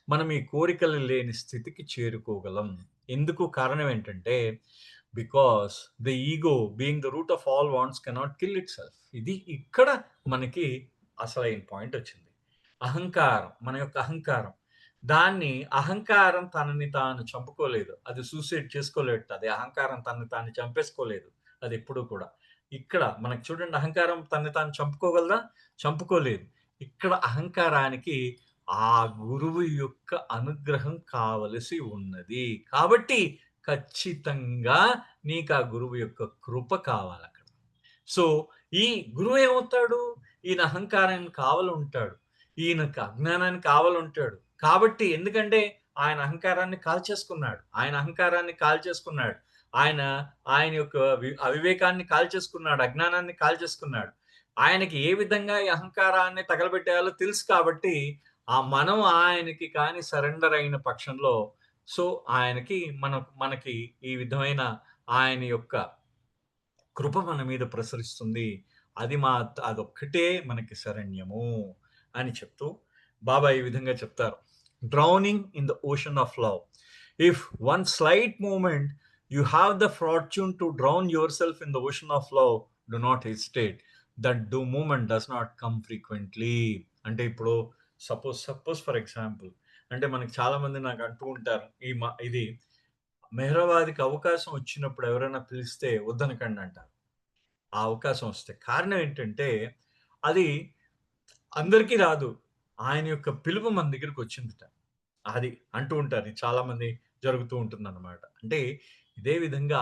మనం ఈ కోరికలు లేని స్థితికి చేరుకోగలం. ఎందుకు కారణం ఏంటంటే, because the ego being the root of all wants cannot kill itself. ఇది ఇక్కడ మనకి అసలైన పాయింటొచ్చింది. అహంకారం, మన యొక్క అహంకారం. అహంకారం తనని తాను చంపుకోలేదు. అది సూసైడ్ చేసుకోలేదట. అది అహంకారం తనని తాను చంపేసుకోలేదు. అదెప్పుడూ కూడా. ఇక్కడ మనకు చూడండి అహంకారం తనని తాను చంపుకోగలదా? చంపుకోలేదు. ఇక్కడ అహంకారానికి ఆ గురువు యొక్క అనుగ్రహం కావలసి ఉన్నది. కాబట్టి ఖచ్చితంగా నీకా గురువు యొక్క కృప కావాలక్కడ. సో, ఈ గురువేమవుతాడు? ఈయన అహంకారానికి కావలుంటాడు. ఈయనకు అజ్ఞానానికి కావలుంటాడు. కాబట్టి ఎందుకంటే, ఆయన అహంకారాన్ని కాల్చేసుకున్నాడు. ఆయన అహంకారాన్ని కాల్చేసుకున్నాడు. ఆయన, ఆయన యొక్క అవివేకాన్ని కాల్చేసుకున్నాడు. అజ్ఞానాన్ని కాల్చేసుకున్నాడు. ఆయనకి ఏ విధంగా ఈ అహంకారాన్ని తగలబెట్టేయాలో తెలుసు కాబట్టి, మనం ఆయనకి కానీ సరెండర్ అయిన పక్షంలో, సో, ఆయనకి మనకి ఈ విధమైన ఆయన యొక్క కృప మన మీద ప్రసరిస్తుంది. అదొక్కటే మనకి శరణ్యము అని చెప్తూ బాబా ఈ విధంగా చెప్తారు. Drowning in the ocean of love. If one slight movement you have the fortune to drown yourself in the ocean of love, do not hesitate. Movement does not come frequently. అంటే ఇప్పుడు సపోజ్ ఫర్ ఎగ్జాంపుల్ అంటే మనకి చాలా మంది నాకు అంటూ ఉంటారు. ఇది మెహరాబాద్‌కి అవకాశం వచ్చినప్పుడు ఎవరైనా పిలిస్తే వద్దనకండి అంటారు. ఆ అవకాశం వస్తే. కారణం ఏంటంటే, అది అందరికీ రాదు. ఆయన యొక్క పిలుపు మన దగ్గరికొచ్చిందట. అది అంటూ ఉంటారు. ఇది చాలా మంది జరుగుతూ ఉంటుందన్నమాట. అంటే ఇదే విధంగా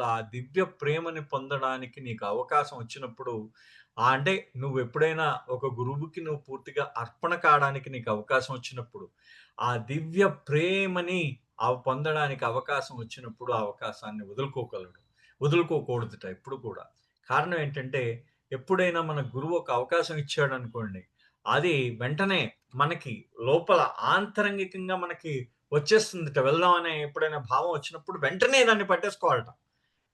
ఆ దివ్య ప్రేమని పొందడానికి నీకు అవకాశం వచ్చినప్పుడు అంటే నువ్వెప్పుడైనా ఒక గురువుకి నువ్వు పూర్తిగా అర్పణ కాడానికి నీకు అవకాశం వచ్చినప్పుడు, ఆ దివ్య ప్రేమని పొందడానికి అవకాశం వచ్చినప్పుడు ఆ అవకాశాన్ని వదులుకోగలడు. వదులుకోకూడదుట ఎప్పుడు కూడా. కారణం ఏంటంటే, ఎప్పుడైనా మన గురువు ఒక అవకాశం ఇచ్చాడనుకోండి, అది వెంటనే మనకి లోపల ఆంతరంగికంగా మనకి వచ్చేస్తుందట. వెళ్దాం అనే ఎప్పుడైనా భావం వచ్చినప్పుడు వెంటనే దాన్ని పట్టేసుకోవాలట.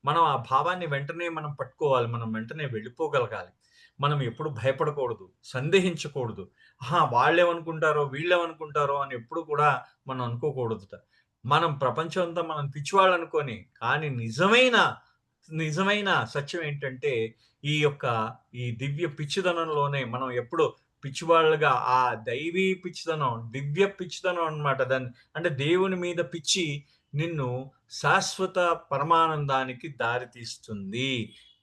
మనం ఆ భావాన్ని వెంటనే మనం పట్టుకోవాలి. మనం వెంటనే వెళ్ళిపోగలగాలి. మనం ఎప్పుడు భయపడకూడదు. సందేహించకూడదు. ఆహా! వాళ్ళేమనుకుంటారో, వీళ్ళేమనుకుంటారో అని ఎప్పుడు కూడా మనం అనుకోకూడదుట. మనం ప్రపంచం అంతా మనం పిచ్చివాళ్ళనుకోని, కానీ నిజమైన సత్యం ఏంటంటే, ఈ దివ్య పిచ్చిదనంలోనే మనం ఎప్పుడూ పిచ్చివాళ్ళుగా ఆ దైవీ పిచ్చిదనం, దివ్య పిచ్చిదనం అన్నమాట. అంటే దేవుని మీద పిచ్చి నిన్ను శాశ్వత పరమానందానికి దారి తీస్తుంది.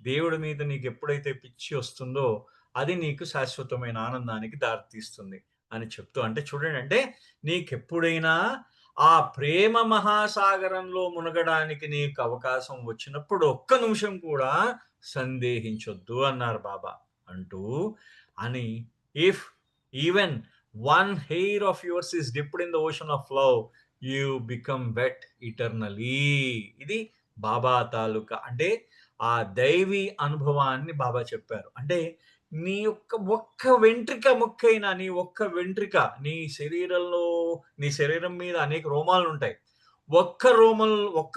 దేవుడి మీద నీకెప్పుడైతే పిచ్చి వస్తుందో, అది నీకు శాశ్వతమైన ఆనందానికి దారి తీస్తుంది అని చెప్తూ అంటే చూడండి అంటే నీకెప్పుడైనా ఆ ప్రేమ మహాసాగరంలో మునగడానికి నీకు అవకాశం వచ్చినప్పుడు ఒక్క నిమిషం కూడా సందేహించొద్దు అన్నారు బాబా. అంటూ అని if even one hair of yours is dipped in the ocean of love you become wet eternally. ఇది బాబా తాలూకా అంటే ఆ దైవీ అనుభవాన్ని బాబా చెప్పారు. అంటే నీ యొక్క ఒక్క వెంట్రిక ముక్కైన నీ ఒక్క వెంట్రిక నీ శరీరం మీద అనేక రోమాలుంటాయి. ఒక్క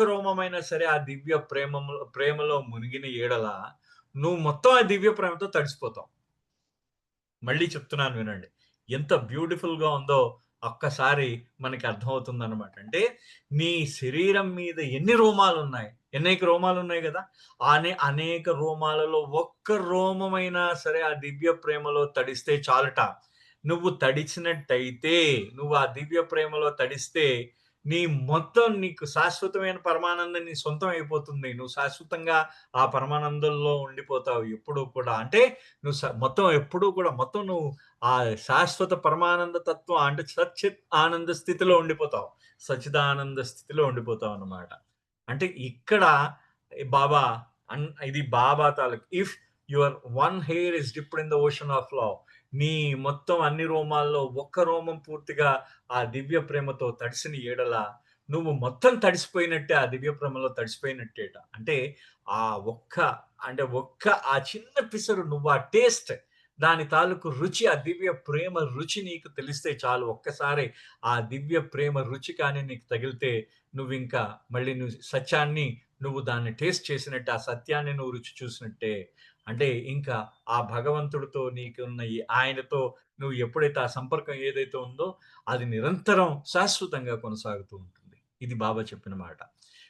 రోమమైనా సరే ఆ దివ్య ప్రేమలో మునిగిన యెడల నువ్వు మొత్తం ఆ దివ్య ప్రేమతో తడిసిపోతావు. మళ్ళీ చెప్తున్నాను వినండి. ఎంత బ్యూటిఫుల్‌గా ఉందో ఒక్కసారి మనకి అర్థమవుతుందనమాట. అంటే నీ శరీరం మీద ఎన్ని రోమాలున్నాయి? అనేక రోమాలున్నాయి గదా! అనేక రోమాలలో ఒక్క రోమమైనా సరే ఆ దివ్య ప్రేమలో తడిస్తే చాలుట. నువ్వు తడిచినట్టయితే, నువ్వు ఆ దివ్య ప్రేమలో తడిస్తే, నీకు శాశ్వతమైన పరమానందం నీ సొంతం అయిపోతుంది. నువ్వు శాశ్వతంగా ఆ పరమానందంలో ఉండిపోతావు ఎప్పుడూ కూడా. అంటే నువ్వు మొత్తం ఎప్పుడూ కూడా మొత్తం నువ్వు ఆ శాశ్వత పరమానంద తత్వం అంటే సచ్చిత్ ఆనంద స్థితిలో ఉండిపోతావు. సచ్చిదానంద స్థితిలో ఉండిపోతావన్నమాట. అంటే ఇక్కడ బాబా ఇది బాబా తాలూకు if your one hair is dipped in the ocean of love. నీ మొత్తం అన్ని రోమాల్లో ఒక్క రోమం పూర్తిగా ఆ దివ్య ప్రేమతో తడిసిన యెడల నువ్వు మొత్తం తడిసిపోయినట్టే ఆ దివ్య ప్రేమలో తడిసిపోయినట్టేట. అంటే ఆ ఒక్క ఒక్క ఆ చిన్న పిసరు నువ్వు ఆ టేస్ట్ దాని తాలూకు రుచి ఆ దివ్య ప్రేమ రుచి నీకు తెలిస్తే చాలు. ఒక్కసారి ఆ దివ్య ప్రేమ రుచి కానీ నీకు తగిలితే నువ్వింకా మళ్ళీ సత్యాన్ని నువ్వు దాన్ని టేస్ట్ చేసినట్టే, ఆ సత్యాన్ని నువ్వు రుచి చూసినట్టే. అంటే ఇంకా ఆ భగవంతుడితో నీకున్న ఆయనతో నువ్వు ఎప్పుడైతే ఆ సంపర్కం ఏదైతే ఉందో అది నిరంతరం శాశ్వతంగా కొనసాగుతూ ఉంటుంది. ఇది బాబా చెప్పిన మాట.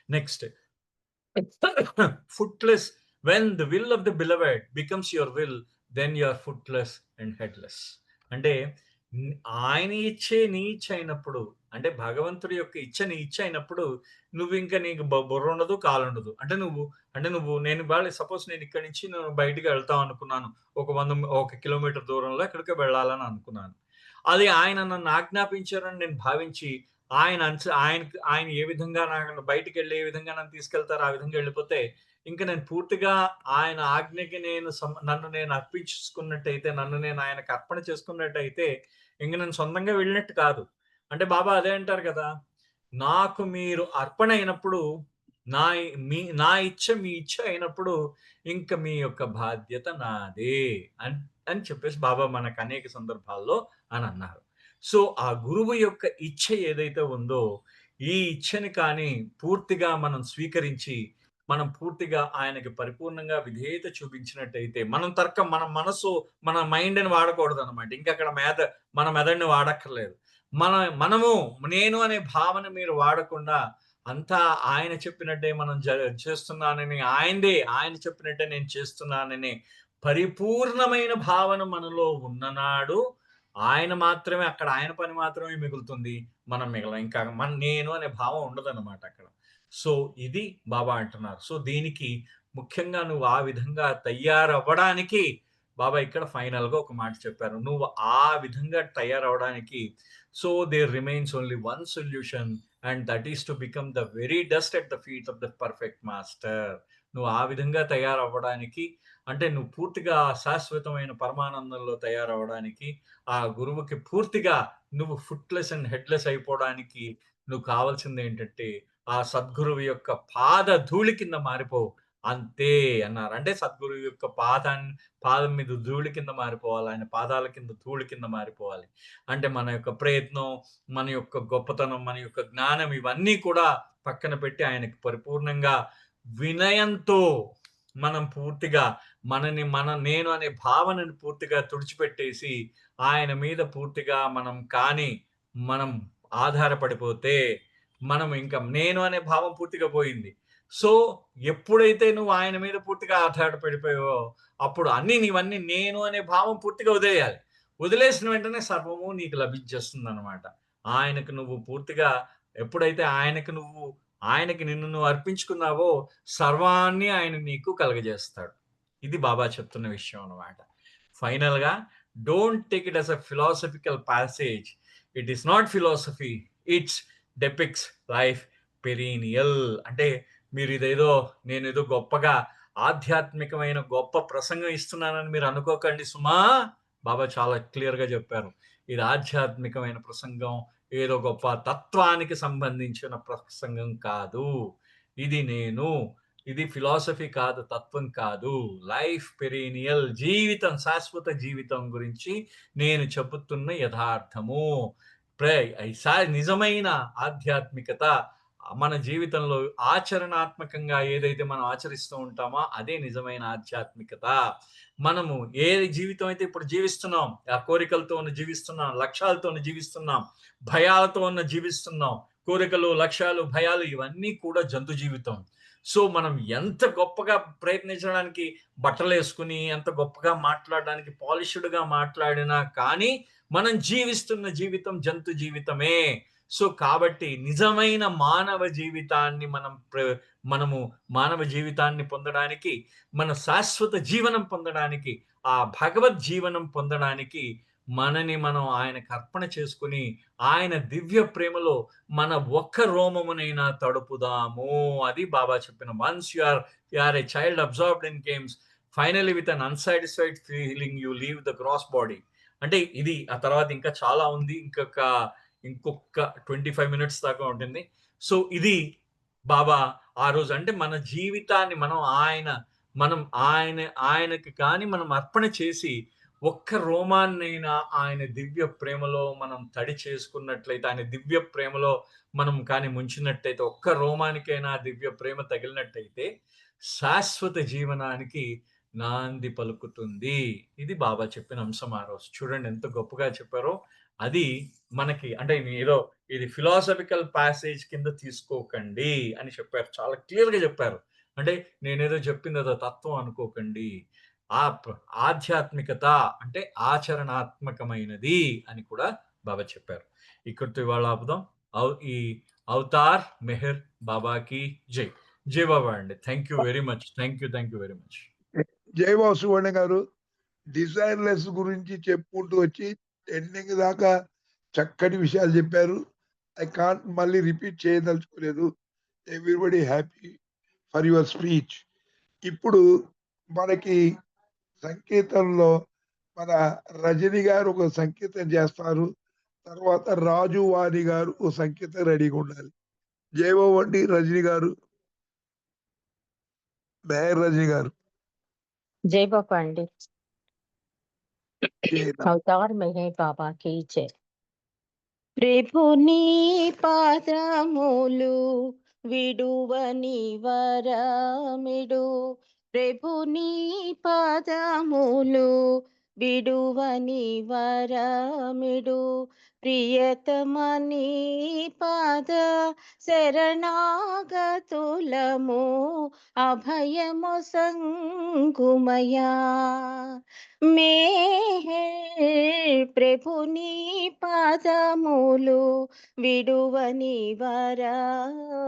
Next footless when the will of the beloved becomes your will then you are footless and headless. అంటే న్ ఆయన ఇచ్చే నీ ఇచ్చ అయినప్పుడు, అంటే భగవంతుడి యొక్క ఇచ్చ నీ ఇచ్చ అయినప్పుడు, నువ్వింక నీకు బుర్ర ఉండదు, కాలుండదు. నువ్వు నేను ఇవాళ సపోజ్ నేను ఇక్కడి నుంచి బయటికి వెళ్తాం అనుకున్నాను. ఒక కిలోమీటర్ దూరంలో ఎక్కడికో వెళ్ళాలని అనుకున్నాను. అది ఆయన నన్ను ఆజ్ఞాపించారని నేను భావించి, ఆయన ఏ విధంగా నన్ను బయటికెళ్ళి ఏ విధంగా నన్ను తీసుకెళ్తారో ఆ విధంగా వెళ్ళిపోతే, ఇంక నేను పూర్తిగా ఆయన ఆజ్ఞకి నన్ను నేను అర్పించేసుకున్నట్టయితే, నన్ను నేను ఆయనకి అర్పణ చేసుకున్నట్టయితే, ఇంక నేను సొంతంగా వెళ్ళినట్టు కాదు. అంటే బాబా అదే అంటారు కదా! నాకు మీరు అర్పణ అయినప్పుడు, నా నా ఇచ్చ మీ ఇచ్చ అయినప్పుడు, ఇంక మీ యొక్క బాధ్యత నాదే అని అని చెప్పేసి బాబా మనకు అనేక సందర్భాల్లో అనన్నారు. సో, ఆ గురువు యొక్క ఇచ్చ ఏదైతే ఉందో, ఈ ఇచ్చని కానీ పూర్తిగా మనం స్వీకరించి, మనం పూర్తిగా ఆయనకి పరిపూర్ణంగా విధేయత చూపించినట్టయితే, మన మనసు, మన మైండ్‌ని వాడకూడదనమాట. ఇంకక్కడ మన మెదడుని వాడక్కర్లేదు. మన మనము, నేను అనే భావన మీరు వాడకుండా, అంతా ఆయన చెప్పినట్టే మనం చేస్తున్నానని, ఆయన చెప్పినట్టే నేను చేస్తున్నానని పరిపూర్ణమైన భావన మనలో ఉన్ననాడు ఆయన పని మాత్రమే మిగులుతుంది. మనం మిగలం. ఇంకా నేను అనే భావం ఉండదనమాట అక్కడ. సో, ఇది బాబా అంటున్నారు. సో, దీనికి ముఖ్యంగా నువ్వు ఆ విధంగా తయ్యారవ్వడానికి బాబా ఇక్కడ ఫైనల్‌గా ఒక మాట చెప్పారు. నువ్వు ఆ విధంగా తయారవ్వడానికి there remains only one solution and that is to become the very dust at the feet of the perfect master. నువ్వు ఆ విధంగా తయారవ్వడానికి అంటే నువ్వు పూర్తిగా శాశ్వతమైన పరమానందంలో తయారవ్వడానికి, ఆ గురువుకి పూర్తిగా నువ్వు ఫుట్‌లెస్ అండ్ హెడ్‌లెస్ అయిపోవడానికి నువ్వు కావాల్సిందేంటంటే, ఆ సద్గురువు యొక్క పాద ధూళి కింద మారిపో. అంతే అన్నారు. అంటే సద్గురువు యొక్క పాదం మీద ధూళి కింద మారిపోవాలి. ఆయన పాదాల కింద ధూళి కింద మారిపోవాలి. అంటే మన యొక్క ప్రయత్నం, మన యొక్క గొప్పతనం, మన యొక్క జ్ఞానం ఇవన్నీ కూడా పక్కన పెట్టి ఆయనకి పరిపూర్ణంగా వినయంతో మనం పూర్తిగా నేను అనే భావనను పూర్తిగా తుడిచిపెట్టేసి, ఆయన మీద పూర్తిగా మనం ఆధారపడిపోతే, మనం ఇంకా నేను అనే భావం పూర్తిగా పోయింది. సో, ఎప్పుడైతే నువ్వు ఆయన మీద పూర్తిగా ఆధారపడిపోయావో, అప్పుడు నీవన్నీ నేను అనే భావం పూర్తిగా వదిలేయాలి. వదిలేసిన వెంటనే సర్వము నీకు లభించేస్తుందనమాట. ఆయనకు నువ్వు పూర్తిగా ఎప్పుడైతే ఆయనకి నిన్ను నువ్వు అర్పించుకున్నావో, సర్వాన్ని ఆయన నీకు కలుగజేస్తాడు. ఇది బాబా చెప్తున్న విషయం అన్నమాట. ఫైనల్‌గా don't take it as a philosophical passage. It is not philosophy. It's depicts life perennial. అంటే నేనేదో గొప్పగా ఆధ్యాత్మికమైన గొప్ప ప్రసంగం ఇస్తున్నానని మీరు అనుకోకండి సుమా! బాబా చాలా క్లియర్‌గా చెప్పారు. ఇది ఆధ్యాత్మికమైన ప్రసంగం. ఏదో గొప్ప తత్వానికి సంబంధించిన ప్రసంగం కాదు. ఇది నేను. ఇది ఫిలాసఫీ కాదు, తత్వం కాదు. లైఫ్ పెరీనియల్ జీవితం, శాశ్వత జీవితం గురించి నేను చెబుతున్న యథార్థము. ప్రే నిజమైన ఆధ్యాత్మికత మన జీవితంలో ఆచరణాత్మకంగా ఏదైతే మనం ఆచరిస్తూ ఉంటామో అదే నిజమైన ఆధ్యాత్మికత. మనము ఏ జీవితం అయితే ఇప్పుడు జీవిస్తున్నాం, ఆ కోరికలతో జీవిస్తున్నాం, లక్ష్యాలతోని జీవిస్తున్నాం, భయాలతో జీవిస్తున్నాం. కోరికలు, లక్ష్యాలు, భయాలు ఇవన్నీ కూడా జంతు జీవితం. సో, మనం ఎంత గొప్పగా ప్రయత్నించడానికి బట్టలేసుకొని, ఎంత గొప్పగా మాట్లాడడానికి పాలిష్డ్‌గా మాట్లాడినా కానీ, మనం జీవిస్తున్న జీవితం జంతు జీవితమే. సో, కాబట్టి నిజమైన మనము మానవ జీవితాన్ని పొందడానికి, మన శాశ్వత జీవనం పొందడానికి, ఆ భగవద్ జీవనం పొందడానికి మనని మనం ఆయనకు అర్పణ చేసుకొని, ఆయన దివ్య ప్రేమలో మన ఒక్క రోమమునైనా తడుపుదాము. అది బాబా చెప్పిన you are a child absorbed in games. Finally with un unsatisfied feeling you leave the gross body. అంటే ఇది ఆ తర్వాత ఇంకా చాలా ఉంది. ఇంకొక 25 మినిట్స్ దాకా ఉంటుంది. సో, ఇది బాబా ఆ రోజు అంటే మన జీవితాన్ని మనం ఆయనకి కానీ మనం అర్పణ చేసి ఒక్క రోమాన్నైనా ఆయన దివ్య ప్రేమలో మనం తడి చేసుకున్నట్లయితే, ఆయన దివ్య ప్రేమలో మనం కానీ ముంచినట్టయితే, ఒక్క రోమానికైనా ఆ దివ్య ప్రేమ తగిలినట్టయితే, శాశ్వత జీవనానికి నాంది పలుకుతుంది. ఇది బాబా చెప్పిన అంశం ఆ రోజు. చూడండి ఎంత గొప్పగా చెప్పారో. అది మనకి అంటే ఇది ఫిలాసఫికల్ పాసేజ్ కింద తీసుకోకండి అని చెప్పారు. చాలా క్లియర్‌గా చెప్పారు. అంటే నేనేదో చెప్పిందేదో తత్వం అనుకోకండి. ఆ ప ఆధ్యాత్మికత అంటే ఆచరణాత్మకమైనది అని కూడా బాబా చెప్పారు. ఇక్కడితో ఇవాళ ఆపుదాం. ఈ అవతార్ మెహర్ బాబాకి జై. జై బాబా అండి. Thank you very much. Thank you very much. Jayababu Suvarna గారు డిజైర్‌లెస్ గురించి చెప్పుకుంటూ వచ్చి ఎండింగ్ దాకా చక్కటి విషయాలు చెప్పారు. ఐ కాంట్ మళ్ళీ రిపీట్ చేయదలుచుకోలేదు. Everybody happy for your speech. ఇప్పుడు మనకి సంకీర్తనలో మన రజని గారు ఒక సంకీర్తన చేస్తారు. తర్వాత రాజు వాణి గారు ఓ సంకీర్తన రెడీగా ఉండాలి. జయబాబు అండి రజని గారు. మెహర్ రజని గారు. జై బాబా అండి. జై అవతార్ మెహర్ బాబా కీ జై. ప్రభుని పాదములు విడువని వరమిడు, ప్రభుని పాదములు విడువని వరమిడు, ప్రియతమని పాద శరణాగతులము అభయము సంగుమయా. మేహర్ ప్రభుని పాదములు విడువని వరా